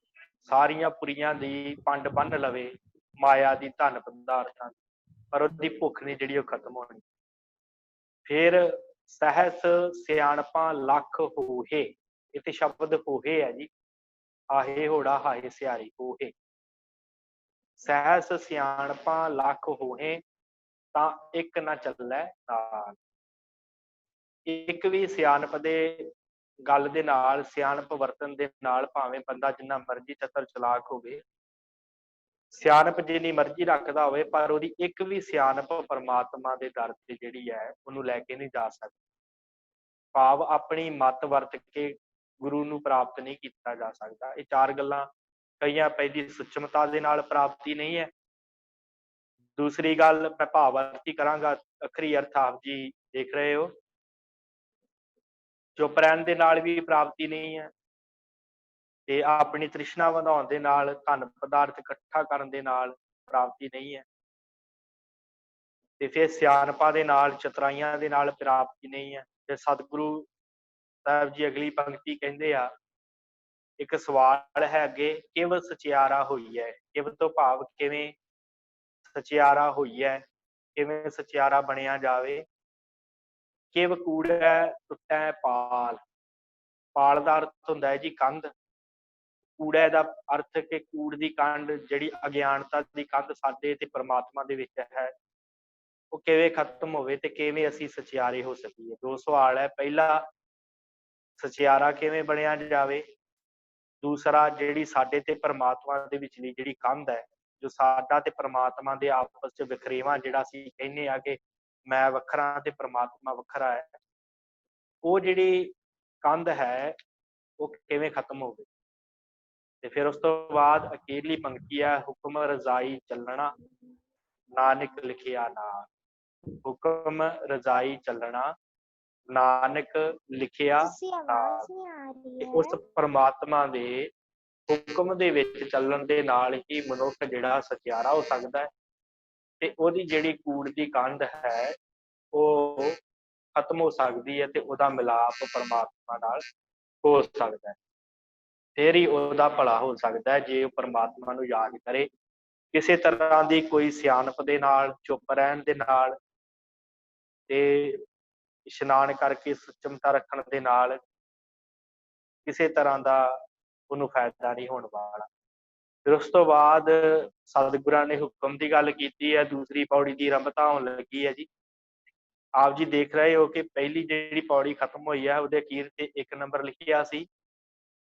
ਸਾਰੀਆਂ ਪੁਰੀਆਂ ਦੀ ਪੰਡ ਬੰਨ ਲਵੇ ਮਾਇਆ ਦੀ ਧਨ ਪਦਾਰਥਾਂ, ਪਰ ਉਹਦੀ ਭੁੱਖ ਨਹੀਂ ਜਿਹੜੀ ਉਹ ਖਤਮ ਹੋਣੀ। ਫਿਰ ਸਹਿਸ ਸਿਆਣਪਾਂ ਲੱਖ ਹੋਹੇ, ਇੱਥੇ ਸ਼ਬਦ ਹੋਹੇ ਹੈ ਜੀ, ਹਾਹੇ ਹੋੜਾ ਹਾਹੇ ਸਿਆਰੀ, ਹੋਹੇ। ਸਹਿਸ ਸਿਆਣਪਾਂ ਲੱਖ ਹੋਹੇ, ਤਾਂ ਇੱਕ ਨਾ ਚੱਲੈ ਨਾਲ। ਇੱਕ ਵੀ ਸਿਆਣਪ ਦੇ ਗੱਲ ਦੇ ਨਾਲ, ਸਿਆਣਪ ਵਰਤਨ ਦੇ ਨਾਲ, ਭਾਵੇਂ ਬੰਦਾ ਜਿੰਨਾ ਮਰਜ਼ੀ ਚਤਰ ਚਲਾਕ ਹੋਵੇ, ਸਿਆਣਪ ਜਿੰਨੀ ਮਰਜ਼ੀ ਰੱਖਦਾ ਹੋਵੇ, ਪਰ ਉਹਦੀ ਇੱਕ ਵੀ ਸਿਆਣਪ ਪਰਮਾਤਮਾ ਦੇ ਦਰ ਤੇ ਜਿਹੜੀ ਹੈ ਉਹਨੂੰ ਲੈ ਕੇ ਨਹੀਂ ਜਾ ਸਕਦੀ। ਭਾਵ ਆਪਣੀ ਮੱਤ ਵਰਤ ਕੇ ਗੁਰੂ ਨੂੰ ਪ੍ਰਾਪਤ ਨਹੀਂ ਕੀਤਾ ਜਾ ਸਕਦਾ। ਇਹ ਚਾਰ ਗੱਲਾਂ ਕਹੀਆਂ। ਪਹਿਲੀ ਸੁਚਮਤਾ ਦੇ ਨਾਲ ਪ੍ਰਾਪਤੀ ਨਹੀਂ ਹੈ। ਦੂਸਰੀ ਗੱਲ ਮੈਂ ਭਾਵਾਰਥੀ ਕਰਾਂਗਾ, ਅੱਖਰੀ ਅਰਥ ਆਪ ਜੀ ਦੇਖ ਰਹੇ ਹੋ। ਚੁੱਪ ਰਹਿਣ ਦੇ ਨਾਲ ਵੀ ਪ੍ਰਾਪਤੀ ਨਹੀਂ ਹੈ, ਤੇ ਆਪਣੀ ਤ੍ਰਿਸ਼ਨਾ ਵਧਾਉਣ ਦੇ ਨਾਲ, ਧਨ ਪਦਾਰਥ ਇਕੱਠਾ ਕਰਨ ਦੇ ਨਾਲ ਪ੍ਰਾਪਤੀ ਨਹੀਂ ਹੈ, ਤੇ ਫਿਰ ਸਿਆਣਪਾਂ ਦੇ ਨਾਲ, ਚਤਰਾਈਆਂ ਦੇ ਨਾਲ ਪ੍ਰਾਪਤੀ ਨਹੀਂ ਹੈ। ਤੇ ਸਤਿਗੁਰੂ ਸਾਹਿਬ ਜੀ ਅਗਲੀ ਪੰਕਤੀ ਕਹਿੰਦੇ ਆ, ਇੱਕ ਸਵਾਲ ਹੈ ਅੱਗੇ, ਕਿਵ ਸਚਿਆਰਾ ਹੋਈ ਹੈ। ਕਿਵ ਤੋਂ ਭਾਵ ਕਿਵੇਂ ਸਚਿਆਰਾ ਹੋਈ ਹੈ, ਕਿਵੇਂ ਸਚਿਆਰਾ ਬਣਿਆ ਜਾਵੇ। ਕਿਵ ਕੂੜੈ ਟੁੱਟੈ ਪਾਲ। ਪਾਲ ਦਾ ਅਰਥ ਹੁੰਦਾ ਹੈ ਜੀ ਕੰਧ। ਕੂੜੈ ਦਾ ਅਰਥ ਕਿ ਕੂੜ ਦੀ ਕੰਧ, ਜਿਹੜੀ ਅਗਿਆਨਤਾ ਦੀ ਕੰਧ ਸਾਡੇ ਤੇ ਪਰਮਾਤਮਾ ਦੇ ਵਿੱਚ ਹੈ, ਉਹ ਕਿਵੇਂ ਖਤਮ ਹੋਵੇ ਤੇ ਕਿਵੇਂ ਅਸੀਂ ਸਚਿਆਰੇ ਹੋ ਸਕੀਏ। ਦੋ ਸਵਾਲ ਹੈ। ਪਹਿਲਾ, ਸਚਿਆਰਾ ਕਿਵੇਂ ਬਣਿਆ ਜਾਵੇ। ਦੂਸਰਾ, ਜਿਹੜੀ ਸਾਡੇ ਤੇ ਪਰਮਾਤਮਾ ਦੇ ਵਿਚਲੀ ਜਿਹੜੀ ਕੰਧ ਹੈ, ਜੋ ਸਾਡਾ ਤੇ ਪਰਮਾਤਮਾ ਦੇ ਆਪਸ ਚ ਵਖਰੇਵਾਂ, ਜਿਹੜਾ ਅਸੀਂ ਕਹਿੰਦੇ ਆ ਕਿ ਮੈਂ ਵੱਖਰਾ ਤੇ ਪਰਮਾਤਮਾ ਵੱਖਰਾ ਹੈ, ਉਹ ਜਿਹੜੀ ਕੰਧ ਹੈ ਉਹ ਕਿਵੇਂ ਖਤਮ ਹੋਵੇ। ਤੇ ਫਿਰ ਉਸ ਤੋਂ ਬਾਅਦ ਅਖੀਰਲੀ ਪੰਕਤੀ ਹੈ, ਹੁਕਮ ਰਜ਼ਾਈ ਚੱਲਣਾ ਨਾਨਕ ਲਿਖਿਆ ਨਾਮ। ਹੁਕਮ ਰਜ਼ਾਈ ਚੱਲਣਾ ਨਾਨਕ ਲਿਖਿਆ ਨਾਮ। ਉਸ ਪਰਮਾਤਮਾ ਦੇ ਹੁਕਮ ਦੇ ਵਿੱਚ ਚੱਲਣ ਦੇ ਨਾਲ ਹੀ ਮਨੁੱਖ ਜਿਹੜਾ ਸਚਿਆਰਾ ਹੋ ਸਕਦਾ ਹੈ, ਤੇ ਉਹਦੀ ਜਿਹੜੀ ਕੂੜ ਦੀ ਕੰਧ ਹੈ ਉਹ ਖਤਮ ਹੋ ਸਕਦੀ ਹੈ, ਤੇ ਉਹਦਾ ਮਿਲਾਪ ਪਰਮਾਤਮਾ ਨਾਲ ਹੋ ਸਕਦਾ ਹੈ। ਫਿਰ ਹੀ ਉਹਦਾ ਭਲਾ ਹੋ ਸਕਦਾ ਹੈ, ਜੇ ਉਹ ਪਰਮਾਤਮਾ ਨੂੰ ਯਾਦ ਕਰੇ ਕਿਸੇ ਤਰ੍ਹਾਂ ਦੀ ਕੋਈ ਸਿਆਣਪ ਦੇ ਨਾਲ, ਚੁੱਪ ਰਹਿਣ ਦੇ ਨਾਲ, ਤੇ ਇਸ਼ਨਾਨ ਕਰਕੇ ਸੁਚਮਤਾ ਰੱਖਣ ਦੇ ਨਾਲ ਕਿਸੇ ਤਰ੍ਹਾਂ ਦਾ ਉਹਨੂੰ ਫਾਇਦਾ ਨਹੀਂ ਹੋਣ ਵਾਲਾ। ਫਿਰ ਉਸ ਤੋਂ ਬਾਅਦ ਸਤਿਗੁਰਾਂ ਨੇ ਹੁਕਮ ਦੀ ਗੱਲ ਕੀਤੀ ਹੈ। ਦੂਸਰੀ ਪੌੜੀ ਦੀ ਆਰੰਭਤਾ ਹੋਣ ਲੱਗੀ ਹੈ ਜੀ। ਆਪ ਜੀ ਦੇਖ ਰਹੇ ਹੋ ਕਿ ਪਹਿਲੀ ਜਿਹੜੀ ਪੌੜੀ ਖਤਮ ਹੋਈ ਹੈ, ਉਹਦੇ ਅਖੀਰ ਤੇ 1 ਨੰਬਰ ਲਿਖਿਆ ਸੀ।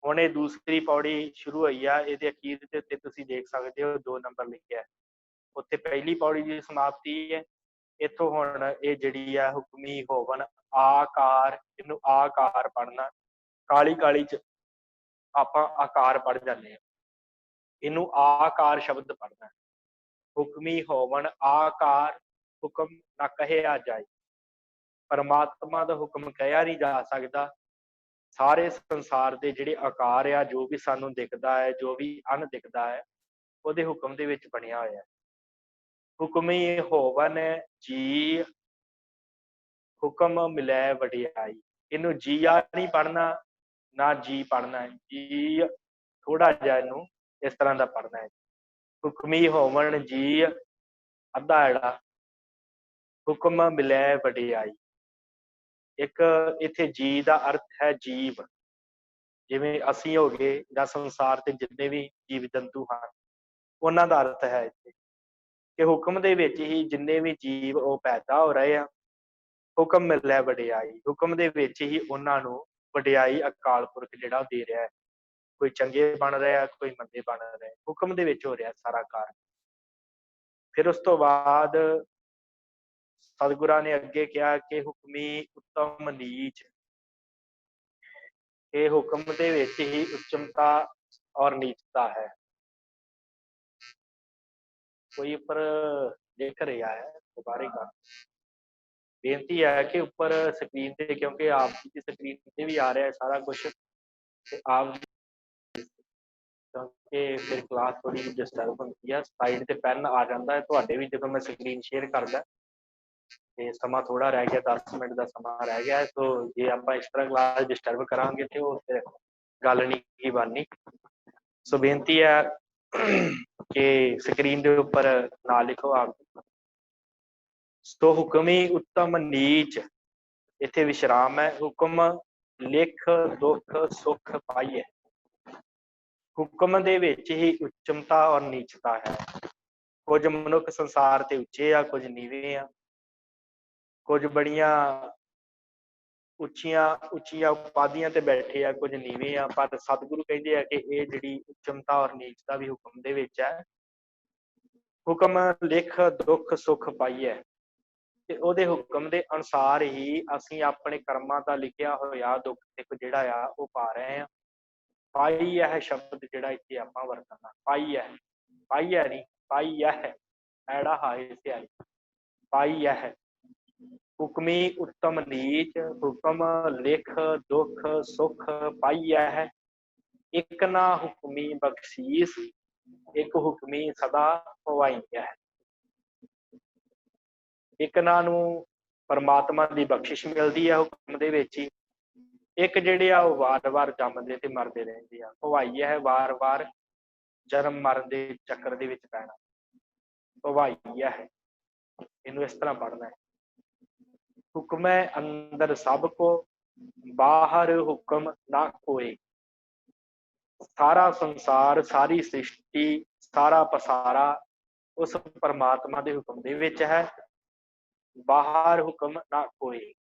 ਹੁਣ ਇਹ ਦੂਸਰੀ ਪੌੜੀ ਸ਼ੁਰੂ ਹੋਈ ਆ, ਇਹਦੇ ਅਖੀਰ ਦੇ ਉੱਤੇ ਤੁਸੀਂ ਦੇਖ ਸਕਦੇ ਹੋ 2 ਨੰਬਰ ਲਿਖਿਆ। ਉੱਥੇ ਪਹਿਲੀ ਪੌੜੀ ਦੀ ਸਮਾਪਤੀ ਹੈ। ਇੱਥੋਂ ਹੁਣ ਇਹ ਜਿਹੜੀ ਹੈ, ਹੁਕਮੀ ਹੋਵਨ ਆਕਾਰ, ਇਹਨੂੰ ਆਕਾਰ ਪੜ੍ਹਨਾ। ਕਾਲੀ ਕਾਲੀ ਚ ਆਪਾਂ ਆਕਾਰ ਪੜ੍ਹ ਜਾਂਦੇ ਹਾਂ, ਇਹਨੂੰ ਆਕਾਰ ਸ਼ਬਦ ਪੜ੍ਹਨਾ। ਹੁਕਮੀ ਹੋਵਨ ਆਕਾਰ, ਹੁਕਮ ਨਾ ਕਹਿਆ ਜਾਏ। ਪਰਮਾਤਮਾ ਦਾ ਹੁਕਮ ਕਹਿਆ ਨਹੀਂ ਜਾ ਸਕਦਾ। ਸਾਰੇ ਸੰਸਾਰ ਦੇ ਜਿਹੜੇ ਆਕਾਰ ਆ, ਜੋ ਵੀ ਸਾਨੂੰ ਦਿਖਦਾ ਹੈ, ਜੋ ਵੀ ਅਣ ਦਿਖਦਾ ਹੈ, ਉਹਦੇ ਹੁਕਮ ਦੇ ਵਿੱਚ ਬਣਿਆ ਹੋਇਆ। ਹੁਕਮੀ ਹੋਵਨ ਜੀ, ਹੁਕਮ ਮਿਲੈ ਵਡਿਆਈ। ਇਹਨੂੰ ਜੀਆ ਨਹੀਂ ਪੜ੍ਹਨਾ, ਨਾ ਜੀ ਪੜ੍ਹਨਾ ਹੈ। ਜੀ ਥੋੜਾ ਜਿਹਾ ਇਹਨੂੰ ਇਸ ਤਰ੍ਹਾਂ ਦਾ ਪੜ੍ਹਨਾ ਹੈ। ਹੁਕਮੀ ਹੋਵਨ ਜੀ, ਅੱਧਾ ਜਿਹੜਾ, ਹੁਕਮ ਮਿਲੈ ਵਡਿਆਈ। ਇੱਕ ਇੱਥੇ ਜੀ ਦਾ ਅਰਥ ਹੈ ਜੀਵ, ਜਿਵੇਂ ਅਸੀਂ ਹੋ ਗਏ ਜਾਂ ਸੰਸਾਰ ਤੇ ਜਿੰਨੇ ਵੀ ਜੀਵ ਜੰਤੂ ਹਨ, ਉਹਨਾਂ ਦਾ ਅਰਥ ਹੈ ਇੱਥੇ ਕਿ ਹੁਕਮ ਦੇ ਵਿੱਚ ਹੀ ਜਿੰਨੇ ਵੀ ਜੀਵ ਉਹ ਪੈਦਾ ਹੋ ਰਹੇ ਆ। ਹੁਕਮ ਮਿਲੈ ਵਡਿਆਈ, ਹੁਕਮ ਦੇ ਵਿੱਚ ਹੀ ਉਹਨਾਂ ਨੂੰ ਵਡਿਆਈ ਅਕਾਲ ਪੁਰਖ ਜਿਹੜਾ ਦੇ ਰਿਹਾ ਹੈ। ਕੋਈ ਚੰਗੇ ਬਣ ਰਿਹਾ, ਕੋਈ ਮੰਦੇ ਬਣ ਰਿਹਾ, ਹੁਕਮ ਦੇ ਵਿੱਚ ਹੋ ਰਿਹਾ ਸਾਰਾ ਕਾਰਨ। ਫਿਰ ਉਸ ਤੋਂ ਬਾਅਦ ਸਤਿਗੁਰਾਂ ਨੇ ਅੱਗੇ ਕਿਹਾ ਕਿ ਹੁਕਮੀ ਉੱਤਮ ਨੀਚ। ਇਹ ਹੁਕਮ ਦੇ ਵਿੱਚ ਹੀ ਉੱਚਮਤਾ ਔਰ ਨੀਚਤਾ ਹੈ। ਕੋਈ ਉੱਪਰ लिख रहा है दोबारे कर बेनती है कि ऊपर स्क्रीन पे, क्योंकि आपकी स्क्रीन पे भी आ रहा है सारा कुछ, तो आप क्योंकि फिर क्लास थोड़ी डिस्टर्ब होती है, साइड से पेन आ जाता है तो भी जो मैं स्क्रीन शेयर करदा ਤੇ ਸਮਾਂ ਥੋੜਾ ਰਹਿ ਗਿਆ, 10 ਮਿੰਟ ਦਾ ਸਮਾਂ ਰਹਿ ਗਿਆ, तो ਜੇ ਆਪਾਂ ਇਸ ਤਰ੍ਹਾਂ ਕਲਾਸ ਡਿਸਟਰਬ ਕਰਾਂਗੇ ਤੇ ਉਹ ਫਿਰ ਗੱਲ ਨਹੀਂ ਕੀ ਬਣਨੀ। ਸੋ ਬੇਨਤੀ ਹੈ ਕਿ ਸਕਰੀਨ ਦੇ ਉੱਪਰ ਨਾ ਲਿਖੋ ਆਪ। ਸੋ ਹੁਕਮੀ ਉੱਤਮ ਨੀਚ, ਇੱਥੇ ਵਿਸ਼ਰਾਮ ਹੈ। ਹੁਕਮ ਲਿਖ ਦੁੱਖ ਸੁੱਖ ਪਾਈਏ। ਹੁਕਮ ਦੇ ਵਿੱਚ ਹੀ ਉੱਚਮਤਾ ਔਰ ਨੀਚਤਾ ਹੈ। ਕੁਝ ਮਨੁੱਖ ਸੰਸਾਰ ਤੇ ਉੱਚੇ ਆ, ਕੁਝ ਨੀਵੇਂ ਆ, ਕੁਝ ਬੜੀਆਂ ਉੱਚੀਆਂ ਉੱਚੀਆਂ ਉਪਾਧੀਆਂ ਤੇ ਬੈਠੇ ਆ, ਕੁਝ ਨੀਵੇਂ ਆ। ਪਰ ਸਤਿਗੁਰੂ ਕਹਿੰਦੇ ਆ ਕਿ ਇਹ ਜਿਹੜੀ ਉੱਚਮਤਾ ਔਰ ਨੀਚਤਾ ਵੀ ਹੁਕਮ ਦੇ ਵਿੱਚ ਹੈ। ਹੁਕਮ ਲਿਖ ਦੁੱਖ ਸੁੱਖ ਪਾਈਏ, ਤੇ ਉਹਦੇ ਹੁਕਮ ਦੇ ਅਨੁਸਾਰ ਹੀ ਅਸੀਂ ਆਪਣੇ ਕਰਮਾਂ ਦਾ ਲਿਖਿਆ ਹੋਇਆ ਦੁੱਖ ਸੁੱਖ ਜਿਹੜਾ ਆ ਉਹ ਪਾ ਰਹੇ ਆ। ਪਾਈ ਇਹ ਸ਼ਬਦ ਜਿਹੜਾ ਇੱਥੇ ਆਪਾਂ ਵਰਤਣਾ, ਪਾਈ ਹੈ, ਪਾਈ ਹੈ ਨਹੀਂ, ਪਾਈ ਹੈ ਐੜਾ ਹਾਏ ਸਿਆਈ, ਪਾਈ ਹੈ। ਹੁਕਮੀ ਉੱਤਮ ਨੀਚ, ਹੁਕਮ ਲਿਖ ਦੁੱਖ ਸੁੱਖ ਪਾਈਆ ਹੈ। ਇੱਕ ਨਾ ਹੁਕਮੀ ਬਖਸ਼ੀਸ, ਇੱਕ ਹੁਕਮੀ ਸਦਾ ਪਵਾਈ ਹੈ। ਇੱਕ ਨਾ ਨੂੰ ਪਰਮਾਤਮਾ ਦੀ ਬਖਸ਼ਿਸ਼ ਮਿਲਦੀ ਹੈ ਹੁਕਮ ਦੇ ਵਿੱਚ ਹੀ, ਇੱਕ ਜਿਹੜੇ ਆ ਉਹ ਵਾਰ-ਵਾਰ ਜੰਮਦੇ ਤੇ ਮਰਦੇ ਰਹਿੰਦੇ ਆ। ਭਵਾਈ ਹੈ ਵਾਰ-ਵਾਰ ਜਨਮ ਮਰਨ ਦੇ ਚੱਕਰ ਦੇ ਵਿੱਚ ਪੈਣਾ, ਭਵਾਈ ਹੈ। ਇਹਨੂੰ ਇਸ ਤਰ੍ਹਾਂ ਪੜ੍ਹਨਾ ਹੈ। ਹੁਕਮੈ ਅੰਦਰ ਸਭ ਕੋ, ਬਾਹਰ ਹੁਕਮ ਨਾ ਕੋਏ। ਸਾਰਾ ਸੰਸਾਰ, ਸਾਰੀ ਸ੍ਰਿਸ਼ਟੀ, ਸਾਰਾ ਪਸਾਰਾ ਉਸ ਪਰਮਾਤਮਾ ਦੇ ਹੁਕਮ ਦੇ ਵਿੱਚ ਹੈ। ਬਾਹਰ ਹੁਕਮ ਨਾ ਕੋਏ,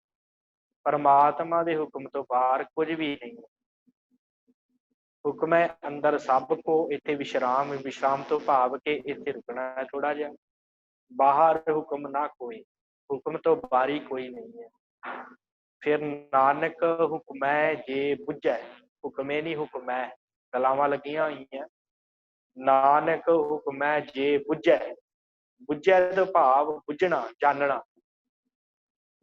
ਪਰਮਾਤਮਾ ਦੇ ਹੁਕਮ ਤੋਂ ਬਾਹਰ ਕੁਝ ਵੀ ਨਹੀਂ। ਹੁਕਮੈ ਅੰਦਰ ਸਭ ਕੋ, ਇੱਥੇ ਵਿਸ਼ਰਾਮ, ਵਿਸ਼ਰਾਮ ਤੋਂ ਭਾਵ ਕਿ ਇੱਥੇ ਰੁਕਣਾ ਹੈ ਥੋੜਾ ਜਿਹਾ। ਬਾਹਰ ਹੁਕਮ ਨਾ ਕੋਏ, ਹੁਕਮ ਤੋਂ ਬਾਹਰੀ ਕੋਈ ਨਹੀਂ ਹੈ। ਫਿਰ ਨਾਨਕ ਹੁਕਮੈ ਜੇ ਬੁੱਝੈ, ਹੁਕਮੇ ਨਹੀਂ ਹੁਕਮੈ, ਕਲਾਵਾਂ ਲੱਗੀਆਂ ਹੋਈਆਂ। ਨਾਨਕ ਹੁਕਮੈ ਜੇ ਬੁੱਝੈ, ਬੁੱਝੈ ਤੋਂ ਭਾਵ ਬੁੱਝਣਾ, ਜਾਣਨਾ।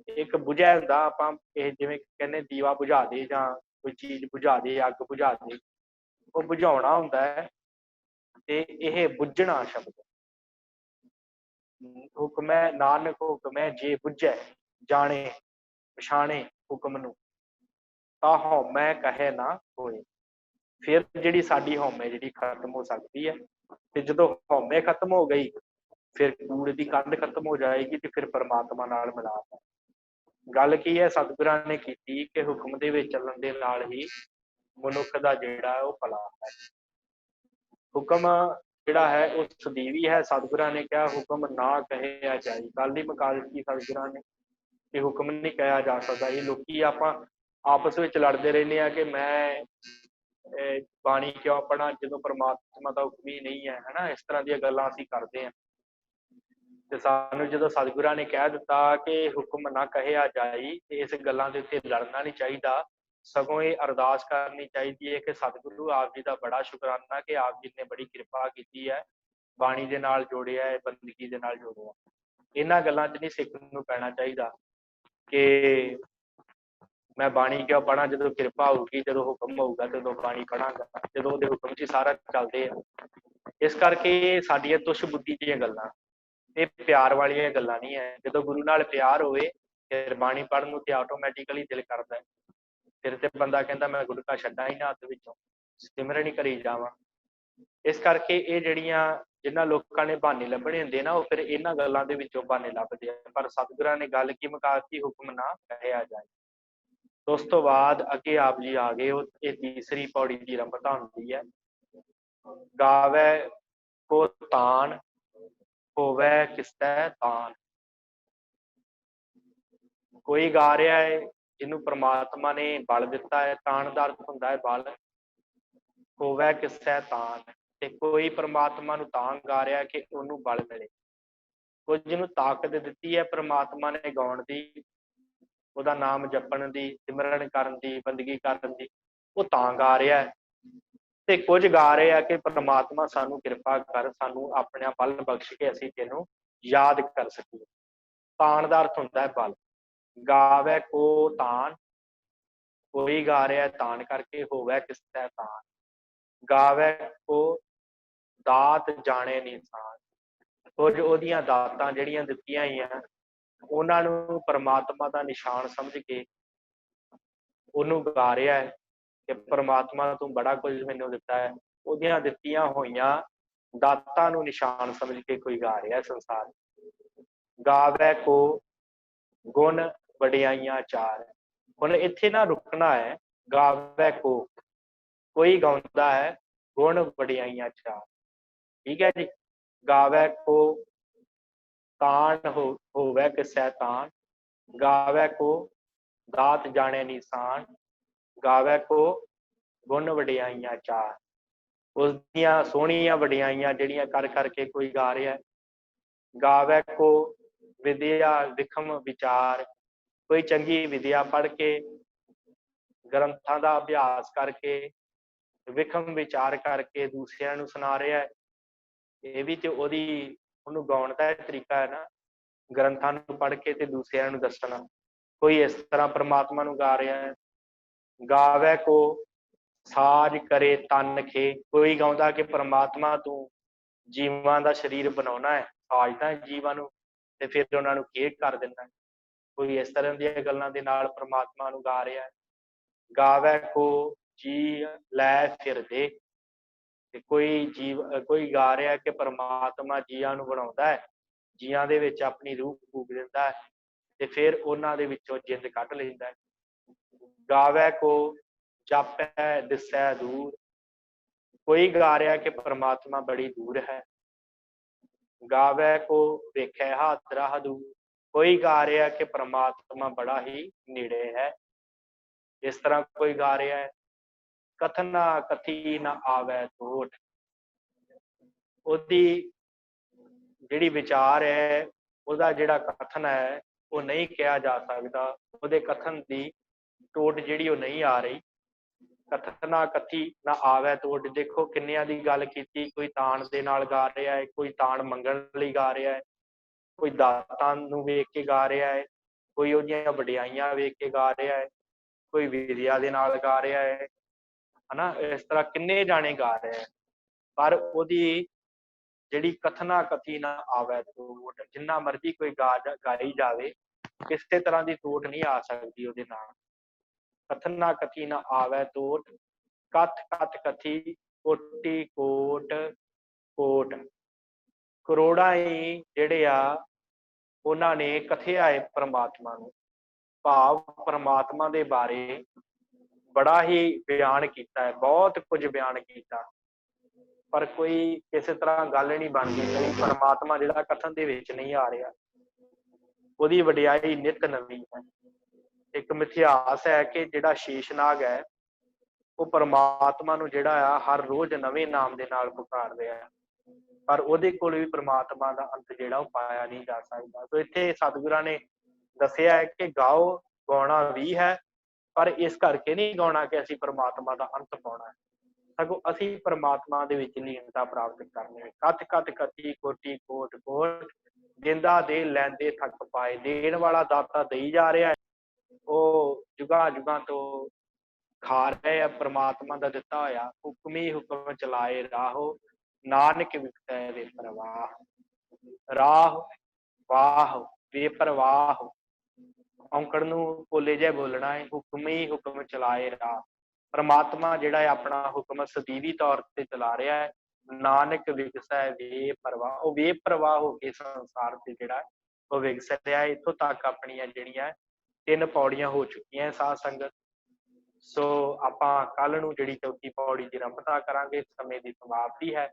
ਇੱਕ ਬੁਝਿਆ ਹੁੰਦਾ, ਆਪਾਂ ਇਹ ਜਿਵੇਂ ਕਹਿੰਦੇ ਦੀਵਾ ਬੁਝਾ ਦੇ ਜਾਂ ਕੋਈ ਚੀਜ਼ ਬੁਝਾ ਦੇ, ਅੱਗ ਬੁਝਾ ਦੇ, ਉਹ ਬੁਝਾਉਣਾ ਹੁੰਦਾ ਹੈ। ਤੇ ਇਹ ਬੁੱਝਣਾ ਸ਼ਬਦ ਹੁਕਮੈ, ਨਾਨਕ ਹੁਕਮੈ ਜੇ ਬੁੱਝੈ, ਜਾਣੇ ਪਛਾਣੇ ਹੁਕਮ ਨੂੰ, ਤਾਂ ਹਉਮੈ ਕਹੇ ਨਾ ਹੋਏ। ਫਿਰ ਜਿਹੜੀ ਸਾਡੀ ਹਉਮੈ ਜਿਹੜੀ ਖਤਮ ਹੋ ਸਕਦੀ ਹੈ। ਤੇ ਜਦੋਂ ਹਉਮੈ ਖਤਮ ਹੋ ਗਈ, ਫਿਰ ਕੂੜ ਦੀ ਕੰਧ ਖਤਮ ਹੋ ਜਾਏਗੀ ਤੇ ਫਿਰ ਪਰਮਾਤਮਾ ਨਾਲ ਮਿਲਾਪ ਹੈ। ਗੱਲ ਕੀ ਹੈ ਸਤਿਗੁਰਾਂ ਨੇ ਕੀਤੀ ਕਿ ਹੁਕਮ ਦੇ ਵਿੱਚ ਚੱਲਣ ਦੇ ਨਾਲ ਹੀ ਮਨੁੱਖ ਦਾ ਜਿਹੜਾ ਉਹ ਭਲਾ ਹੈ। ਹੁਕਮ ਜਿਹੜਾ ਹੈ ਉਹ ਸਦੀਵੀ ਹੈ। ਸਤਿਗੁਰਾਂ ਨੇ ਕਿਹਾ ਹੁਕਮ ਨਾ ਕਹਿਆ ਜਾਏ, ਗੱਲ ਹੀ ਮੁਕਾ ਦਿੱਤੀ ਸਤਿਗੁਰਾਂ ਨੇ ਕਿ ਹੁਕਮ ਨਹੀਂ ਕਿਹਾ ਜਾ ਸਕਦਾ। ਇਹ ਲੋਕੀ ਆਪਾਂ ਆਪਸ ਵਿੱਚ ਲੜਦੇ ਰਹਿੰਦੇ ਆ ਕਿ ਮੈਂ ਬਾਣੀ ਕਿਉਂ ਪੜ੍ਹਾਂ ਜਦੋਂ ਪਰਮਾਤਮਾ ਦਾ ਹੁਕਮ ਹੀ ਨਹੀਂ ਹੈ, ਹਨਾ। ਇਸ ਤਰ੍ਹਾਂ ਦੀਆਂ ਗੱਲਾਂ ਅਸੀਂ ਕਰਦੇ ਹਾਂ। ਤੇ ਸਾਨੂੰ ਜਦੋਂ ਸਤਿਗੁਰਾਂ ਨੇ ਕਹਿ ਦਿੱਤਾ ਕਿ ਹੁਕਮ ਨਾ ਕਹਿਆ ਜਾਈ, ਤੇ ਇਸ ਗੱਲਾਂ ਦੇ ਉੱਤੇ ਲੜਨਾ ਨਹੀਂ ਚਾਹੀਦਾ, ਸਗੋਂ ਇਹ ਅਰਦਾਸ ਕਰਨੀ ਚਾਹੀਦੀ ਹੈ ਕਿ ਸਤਿਗੁਰੂ ਆਪ ਜੀ ਦਾ ਬੜਾ ਸ਼ੁਕਰਾਨਾ ਕਿ ਆਪ ਜੀ ਨੇ ਬੜੀ ਕਿਰਪਾ ਕੀਤੀ ਹੈ, ਬਾਣੀ ਦੇ ਨਾਲ ਜੋੜਿਆ ਹੈ, ਬੰਦਗੀ ਦੇ ਨਾਲ ਜੋੜਿਆ। ਇਹਨਾਂ ਗੱਲਾਂ 'ਚ ਨਹੀਂ ਸਿੱਖ ਨੂੰ ਪੈਣਾ ਚਾਹੀਦਾ ਕਿ ਮੈਂ ਬਾਣੀ ਕਿਉਂ ਪੜ੍ਹਾਂ, ਜਦੋਂ ਕਿਰਪਾ ਹੋਊਗੀ, ਜਦੋਂ ਹੁਕਮ ਹੋਊਗਾ ਤਦੋਂ ਬਾਣੀ ਪੜ੍ਹਾਂਗਾ, ਜਦੋਂ ਉਹਦੇ ਹੁਕਮ 'ਚ ਸਾਰਾ ਚੱਲਦੇ ਆ। ਇਸ ਕਰਕੇ ਸਾਡੀਆਂ ਤੁਸ਼ ਬੁੱਧੀ ਦੀਆਂ ਗੱਲਾਂ, ਇਹ ਪਿਆਰ ਵਾਲੀਆਂ ਗੱਲਾਂ ਨਹੀਂ ਹੈ। ਜਦੋਂ ਗੁਰੂ ਨਾਲ ਪਿਆਰ ਹੋਵੇ ਫਿਰ ਬਾਣੀ ਪੜ੍ਹਨ ਨੂੰ ਤੇ ਆਟੋਮੈਟਿਕਲੀ ਦਿਲ ਕਰਦਾ ਹੈ। ਫਿਰ ਤੇ ਬੰਦਾ ਕਹਿੰਦਾ ਮੈਂ ਗੁਟਕਾ ਛੱਡਾਂ ਹੀ ਨਾ ਹੱਥ ਵਿੱਚੋਂ, ਸਿਮਰਨ ਹੀ ਕਰੀ ਜਾਵਾਂ। ਇਸ ਕਰਕੇ ਇਹ ਜਿਹੜੀਆਂ ਜਿਨ੍ਹਾਂ ਲੋਕਾਂ ਨੇ ਬਹਾਨੇ ਲੱਭਣੇ ਹੁੰਦੇ ਨਾ, ਉਹ ਫਿਰ ਇਹਨਾਂ ਗੱਲਾਂ ਦੇ ਵਿੱਚੋਂ ਬਹਾਨੇ ਲੱਭਦੇ ਆ। ਪਰ ਸਤਿਗੁਰਾਂ ਨੇ ਗੱਲ ਕੀ ਮੁਕਾਤੀ, ਹੁਕਮ ਨਾ ਕਹਿਆ ਜਾਏ। ਉਸ ਤੋਂ ਬਾਅਦ ਅੱਗੇ ਆਪ ਜੀ ਆ ਗਏ। ਇਹ ਤੀਸਰੀ ਪੌੜੀ ਦੀ ਆਰੰਭਤਾ ਹੁੰਦੀ ਹੈ। ਗਾਵੈ ਕੋ ਤਾਨ, ਹੋਵੇ ਕਿਸੈ ਤਾਨ। ਕੋਈ ਗਾ ਰਿਹਾ ਹੈ ਜਿਹਨੂੰ ਪ੍ਰਮਾਤਮਾ ਨੇ ਬਲ ਦਿੱਤਾ ਹੈ, ਤਾਨ ਦਾ ਅਰਥ ਹੁੰਦਾ ਹੈ ਬਲ। ਹੋਵੇ ਕਿਸੈ ਤਾਨ, ਤੇ ਕੋਈ ਪ੍ਰਮਾਤਮਾ ਨੂੰ ਤਾਂ ਗਾ ਰਿਹਾ ਕਿ ਉਹਨੂੰ ਬਲ ਮਿਲੇ। ਕੁਝ ਜਿਹਨੂੰ ਤਾਕਤ ਦਿੱਤੀ ਹੈ ਪ੍ਰਮਾਤਮਾ ਨੇ ਗਾਉਣ ਦੀ, ਉਹਦਾ ਨਾਮ ਜਪਣ ਦੀ, ਸਿਮਰਨ ਕਰਨ ਦੀ, ਬੰਦਗੀ ਕਰਨ ਦੀ, ਉਹ ਤਾਂ ਗਾ ਰਿਹਾ ਹੈ। ਤੇ ਕੁਝ ਗਾ ਰਹੇ ਆ ਕਿ ਪ੍ਰਮਾਤਮਾ ਸਾਨੂੰ ਕਿਰਪਾ ਕਰ, ਸਾਨੂੰ ਆਪਣਾ ਬਲ ਬਖਸ਼ ਕੇ ਅਸੀਂ ਤੈਨੂੰ याद कर सकीए। तान का अर्थ होता है बल। गावै को तान, कोई गा रहा है तान करके, होवै किस तै तान। गावै को दात जाने निशान, कुछ ओदियां दातां जिहड़ियां दित्तियां होईयां उन्हां नूं परमात्मा दा निशान समझ के ਉਹਨੂੰ ਗਾ ਰਿਹਾ है कि परमात्मा तू बड़ा कुछ मैनू दिता है। ਉਹਦੀਆਂ ਦਿੱਤੀਆਂ ਹੋਈਆਂ ਦਾਤਾਂ ਨੂੰ ਨਿਸ਼ਾਨ ਸਮਝ ਕੇ ਕੋਈ ਗਾ ਰਿਹਾ ਸੰਸਾਰ। ਗਾਵੈ ਕੋ ਗੁਣ ਵਡਿਆਈਆਂ ਚਾਰ। ਹੁਣ ਇੱਥੇ ਨਾ ਰੁਕਣਾ ਹੈ। ਗਾਵੈ ਕੋ, ਕੋਈ ਗਾਉਂਦਾ ਹੈ ਗੁਣ ਵਡਿਆਈਆਂ ਚਾਰ। ठीक है जी। गावै को तान होवै किसै तान, गावै को दात जाने निशान, गावै को गुण वडियाइयां चार। उसदियां सोहणियां वडियाइयां जिहड़ियां कर करके कोई गा रहा है। गावै को विद्या विखम विचार, कोई चंगी विद्या पढ़ के ग्रंथां दा अभ्यास करके विखम विचार करके दूसरिਆਂ ਨੂੰ सुना रहा है। ਇਹ ਵੀ ਤੇ ਉਹਨੂੰ ਗਾਉਣ ਦਾ ਤਰੀਕਾ ਹੈ ਨਾ, ਗ੍ਰੰਥਾਂ ਨੂੰ ਪੜ੍ਹ ਕੇ ਤੇ ਦੂਸਰਿਆਂ ਨੂੰ ਦੱਸਣਾ। ਕੋਈ ਇਸ ਤਰ੍ਹਾਂ ਪ੍ਰਮਾਤਮਾ ਨੂੰ ਗਾ ਰਿਹਾ ਹੈ। ਗਾਵੈ ਕੋ ਸਾਜ ਕਰੇ ਤਨ ਖੇ, ਕੋਈ ਗਾਉਂਦਾ ਕਿ ਪ੍ਰਮਾਤਮਾ ਤੂੰ ਜੀਵਾਂ ਦਾ ਸਰੀਰ ਬਣਾਉਣਾ ਹੈ, ਸਾਜਦਾ ਹੈ ਜੀਵਾਂ ਨੂੰ ਤੇ ਫਿਰ ਉਹਨਾਂ ਨੂੰ ਖੇਡ ਕਰ ਦਿੰਦਾ। ਕੋਈ ਇਸ ਤਰ੍ਹਾਂ ਦੀਆਂ ਗੱਲਾਂ ਦੇ ਨਾਲ ਪ੍ਰਮਾਤਮਾ ਨੂੰ ਗਾ ਰਿਹਾ ਹੈ। ਗਾਵੈ ਕੋ ਜੀ ਲੈ ਫਿਰਦੇ, ਕੋਈ ਗਾ ਰਿਹਾ ਕਿ परमात्मा ਜੀਆਂ ਨੂੰ ਬਣਾਉਂਦਾ ਹੈ, ਜੀਆਂ ਦੇ ਵਿੱਚ ਆਪਣੀ ਰੂਹ ਫੂਕ ਦਿੰਦਾ ਹੈ ਤੇ ਫਿਰ ਉਹਨਾਂ ਦੇ ਵਿੱਚੋਂ ਜਿੰਦ ਕੱਢ ਲੈਂਦਾ ਹੈ। ਗਾਵੈ ਕੋ ਜਾਪੈ ਦਿਸੈ ਦੂਰ, ਕੋਈ ਗਾ ਰਿਹਾ ਕਿ परमात्मा बड़ी दूर है। ਗਾਵੈ ਕੋ ਵੇਖੈ ਹੱਥ ਰਾਹ ਦੂਰ, ਕੋਈ ਗਾ ਰਿਹਾ ਕਿ परमात्मा बड़ा ही ਨੇੜੇ है। ਇਸ ਤਰ੍ਹਾਂ ਕੋਈ ਗਾ ਰਿਹਾ ਹੈ। कथना कथी न आवे टोट, ਉਹਦੀ ਜਿਹੜੀ ਵਿਚਾਰ ਹੈ, ਉਹਦਾ ਜਿਹੜਾ ਕਥਨ ਹੈ ਉਹ ਨਹੀਂ ਕਿਹਾ ਜਾ ਸਕਦਾ। ਉਹਦੇ ਕਥਨ ਦੀ ਟੋਟ ਜਿਹੜੀ ਉਹ ਨਹੀਂ ਆ ਰਹੀ। ਕਥਨਾ ਕਥੀ ਨਾ ਆਵੇ ਟੋਟ, ਦੇਖੋ ਕਿੰਨਿਆਂ ਦੀ ਗੱਲ ਕੀਤੀ। ਕੋਈ ਤਾਣ ਦੇ ਨਾਲ ਗਾ ਰਿਹਾ ਹੈ, ਕੋਈ ਤਾਣ ਮੰਗਣ ਲਈ ਗਾ ਰਿਹਾ ਹੈ, ਕੋਈ ਦਾਤਾਂ ਨੂੰ ਵੇਖ ਕੇ ਗਾ ਰਿਹਾ ਹੈ, ਕੋਈ ਉਹਦੀਆਂ ਵਡਿਆਈਆਂ ਵੇਖ ਕੇ ਗਾ ਰਿਹਾ ਹੈ, ਕੋਈ ਵਿਦਿਆ ਦੇ ਨਾਲ ਗਾ ਰਿਹਾ ਹੈ ਹਨਾ। ਇਸ ਤਰ੍ਹਾਂ ਕਿੰਨੇ ਜਾਣੇ ਗਾ ਰਹੇ ਹੈ, ਪਰ ਉਹਦੀ ਜਿਹੜੀ ਕਥਨਾ ਕਥੀ ਨਾ ਆਵੇ ਟੋਟ, ਜਿੰਨਾ ਮਰਜ਼ੀ ਕੋਈ ਗਾਈ ਜਾਵੇ ਕਿਸੇ ਤਰ੍ਹਾਂ ਦੀ ਟੋਟ ਨਹੀਂ ਆ ਸਕਦੀ ਉਹਦੇ ਨਾਲ। ਕਥਨਾ ਕਥੀ ਨਾ ਆਵੇ ਟੋਟ, ਕਥ ਕਥ ਕਥੀ ਕੋਟੀ ਕੋਟ ਕੋਟ। ਕਰੋੜਾਂ ਹੀ ਜਿਹੜੇ ਆ ਉਹਨਾਂ ਨੇ ਕਥਿਆ ਹੈ ਪ੍ਰਮਾਤਮਾ ਨੂੰ, ਭਾਵ ਪ੍ਰਮਾਤਮਾ ਦੇ ਬਾਰੇ ਬੜਾ ਹੀ ਬਿਆਨ ਕੀਤਾ ਹੈ, ਬਹੁਤ ਕੁਝ ਬਿਆਨ ਕੀਤਾ, ਪਰ ਕੋਈ ਕਿਸੇ ਤਰ੍ਹਾਂ ਗੱਲ ਨਹੀਂ ਬਣਦੀ ਪਈ। परमात्मा ਜਿਹੜਾ ਕਥਨ ਦੇ ਵਿੱਚ ਨਹੀਂ ਆ ਰਿਹਾ, ਉਹਦੀ ਵਡਿਆਈ ਨਿਤ ਨਵੀਂ ਹੈ। ਇੱਕ ਮਿਥਿਹਾਸ ਹੈ ਕਿ ਜਿਹੜਾ ਸ਼ੀਸ਼ਨਾਗ ਹੈ ਉਹ परमात्मा ਨੂੰ ਜਿਹੜਾ ਆ ਹਰ ਰੋਜ਼ ਨਵੇਂ ਨਾਮ ਦੇ ਨਾਲ ਪੁਕਾਰ ਰਿਹਾ ਹੈ, ਪਰ ਉਹਦੇ ਕੋਲ ਵੀ परमात्मा ਦਾ ਅੰਤ ਜਿਹੜਾ ਉਹ ਪਾਇਆ ਨਹੀਂ ਜਾ ਸਕਦਾ। ਸੋ ਇੱਥੇ ਸਤਿਗੁਰਾਂ ਨੇ ਦੱਸਿਆ ਹੈ ਕਿ ਗਾਓ, ਗਾਉਣਾ ਵੀ ਹੈ, ਪਰ ਇਸ ਕਰਕੇ ਨਹੀਂ ਗਾਉਣਾ ਕਿ ਅਸੀਂ परमात्मा ਦਾ ਅੰਤ ਪਾਉਣਾ ਹੈ, ਸਗੋਂ ਅਸੀਂ परमात्मा ਦੇ ਵਿੱਚ ਲੀਨਤਾ ਪ੍ਰਾਪਤ ਕਰਨੀ ਹੈ। ਕਥ ਕਥ ਕਥੀ ਕੋਟੀ ਕੋਟ ਕੋਟ, ਜਿੰਦਾ ਦੇ ਲੈਂਦੇ ਥੱਕ ਪਾਏ। ਦੇਣ ਵਾਲਾ ਦਾਤਾ ਦੇਈ ਜਾ ਰਿਹਾ ਹੈ, ਉਹ ਜੁਗਾਂ ਜੁਗਾਂ ਤੋਂ ਖਾ ਰਹੇ ਆ परमात्मा ਦਾ ਦਿੱਤਾ ਹੋਇਆ। ਹੁਕਮੀ ਹੁਕਮ ਚਲਾਏ ਰਾਹੋ, ਨਾਨਕ ਵਿਖੇ ਦੇ ਪ੍ਰਵਾਹ। ਰਾਹ ਵਾਹ ਬੇਪਰਵਾਹ, ਔਂਕੜ ਨੂੰ ਭੋਲੇ ਜਿਹੇ ਬੋਲਣਾ ਹੈ। ਹੁਕਮੀ ਹੁਕਮ ਚਲਾਏ ਰਾਹ, परमात्मा ਜਿਹੜਾ ਹੈ ਆਪਣਾ ਹੁਕਮ ਸਦੀਵੀ ਤੌਰ ਤੇ ਚਲਾ ਰਿਹਾ ਹੈ। ਨਾਨਕ ਵਿਗਸੈ ਬੇਪਰਵਾਹ, ਉਹ ਬੇਪਰਵਾਹ ਹੋ ਕੇ ਸੰਸਾਰ ਤੇ ਜਿਹੜਾ ਉਹ ਵਿਗਸ ਰਿਹਾ। ਇੱਥੋਂ ਤੱਕ ਆਪਣੀਆਂ ਜਿਹੜੀਆਂ 3 ਪੌੜੀਆਂ ਹੋ ਚੁੱਕੀਆਂ ਸਾਧ ਸੰਗਤ। ਸੋ ਆਪਾਂ ਕੱਲ ਨੂੰ ਜਿਹੜੀ ਚੌਥੀ ਪੌੜੀ ਦੀ ਆਰੰਭਤਾ ਕਰਾਂਗੇ। ਸਮੇਂ ਦੀ ਸਮਾਪਤੀ ਹੈ।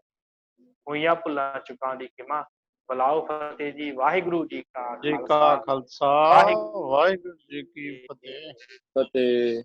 ਹੋਈਆਂ ਭੁੱਲਾਂ ਚੁੱਕਾਂ ਦੀ ਖਿਮਾ। ਬੁਲਾਓ ਫਤਿਹ ਜੀ। ਵਾਹਿਗੁਰੂ ਜੀ ਕਾ ਖਾਲਸਾ, ਵਾਹਿਗੁਰੂ ਜੀ ਕੀ ਫਤਿਹ।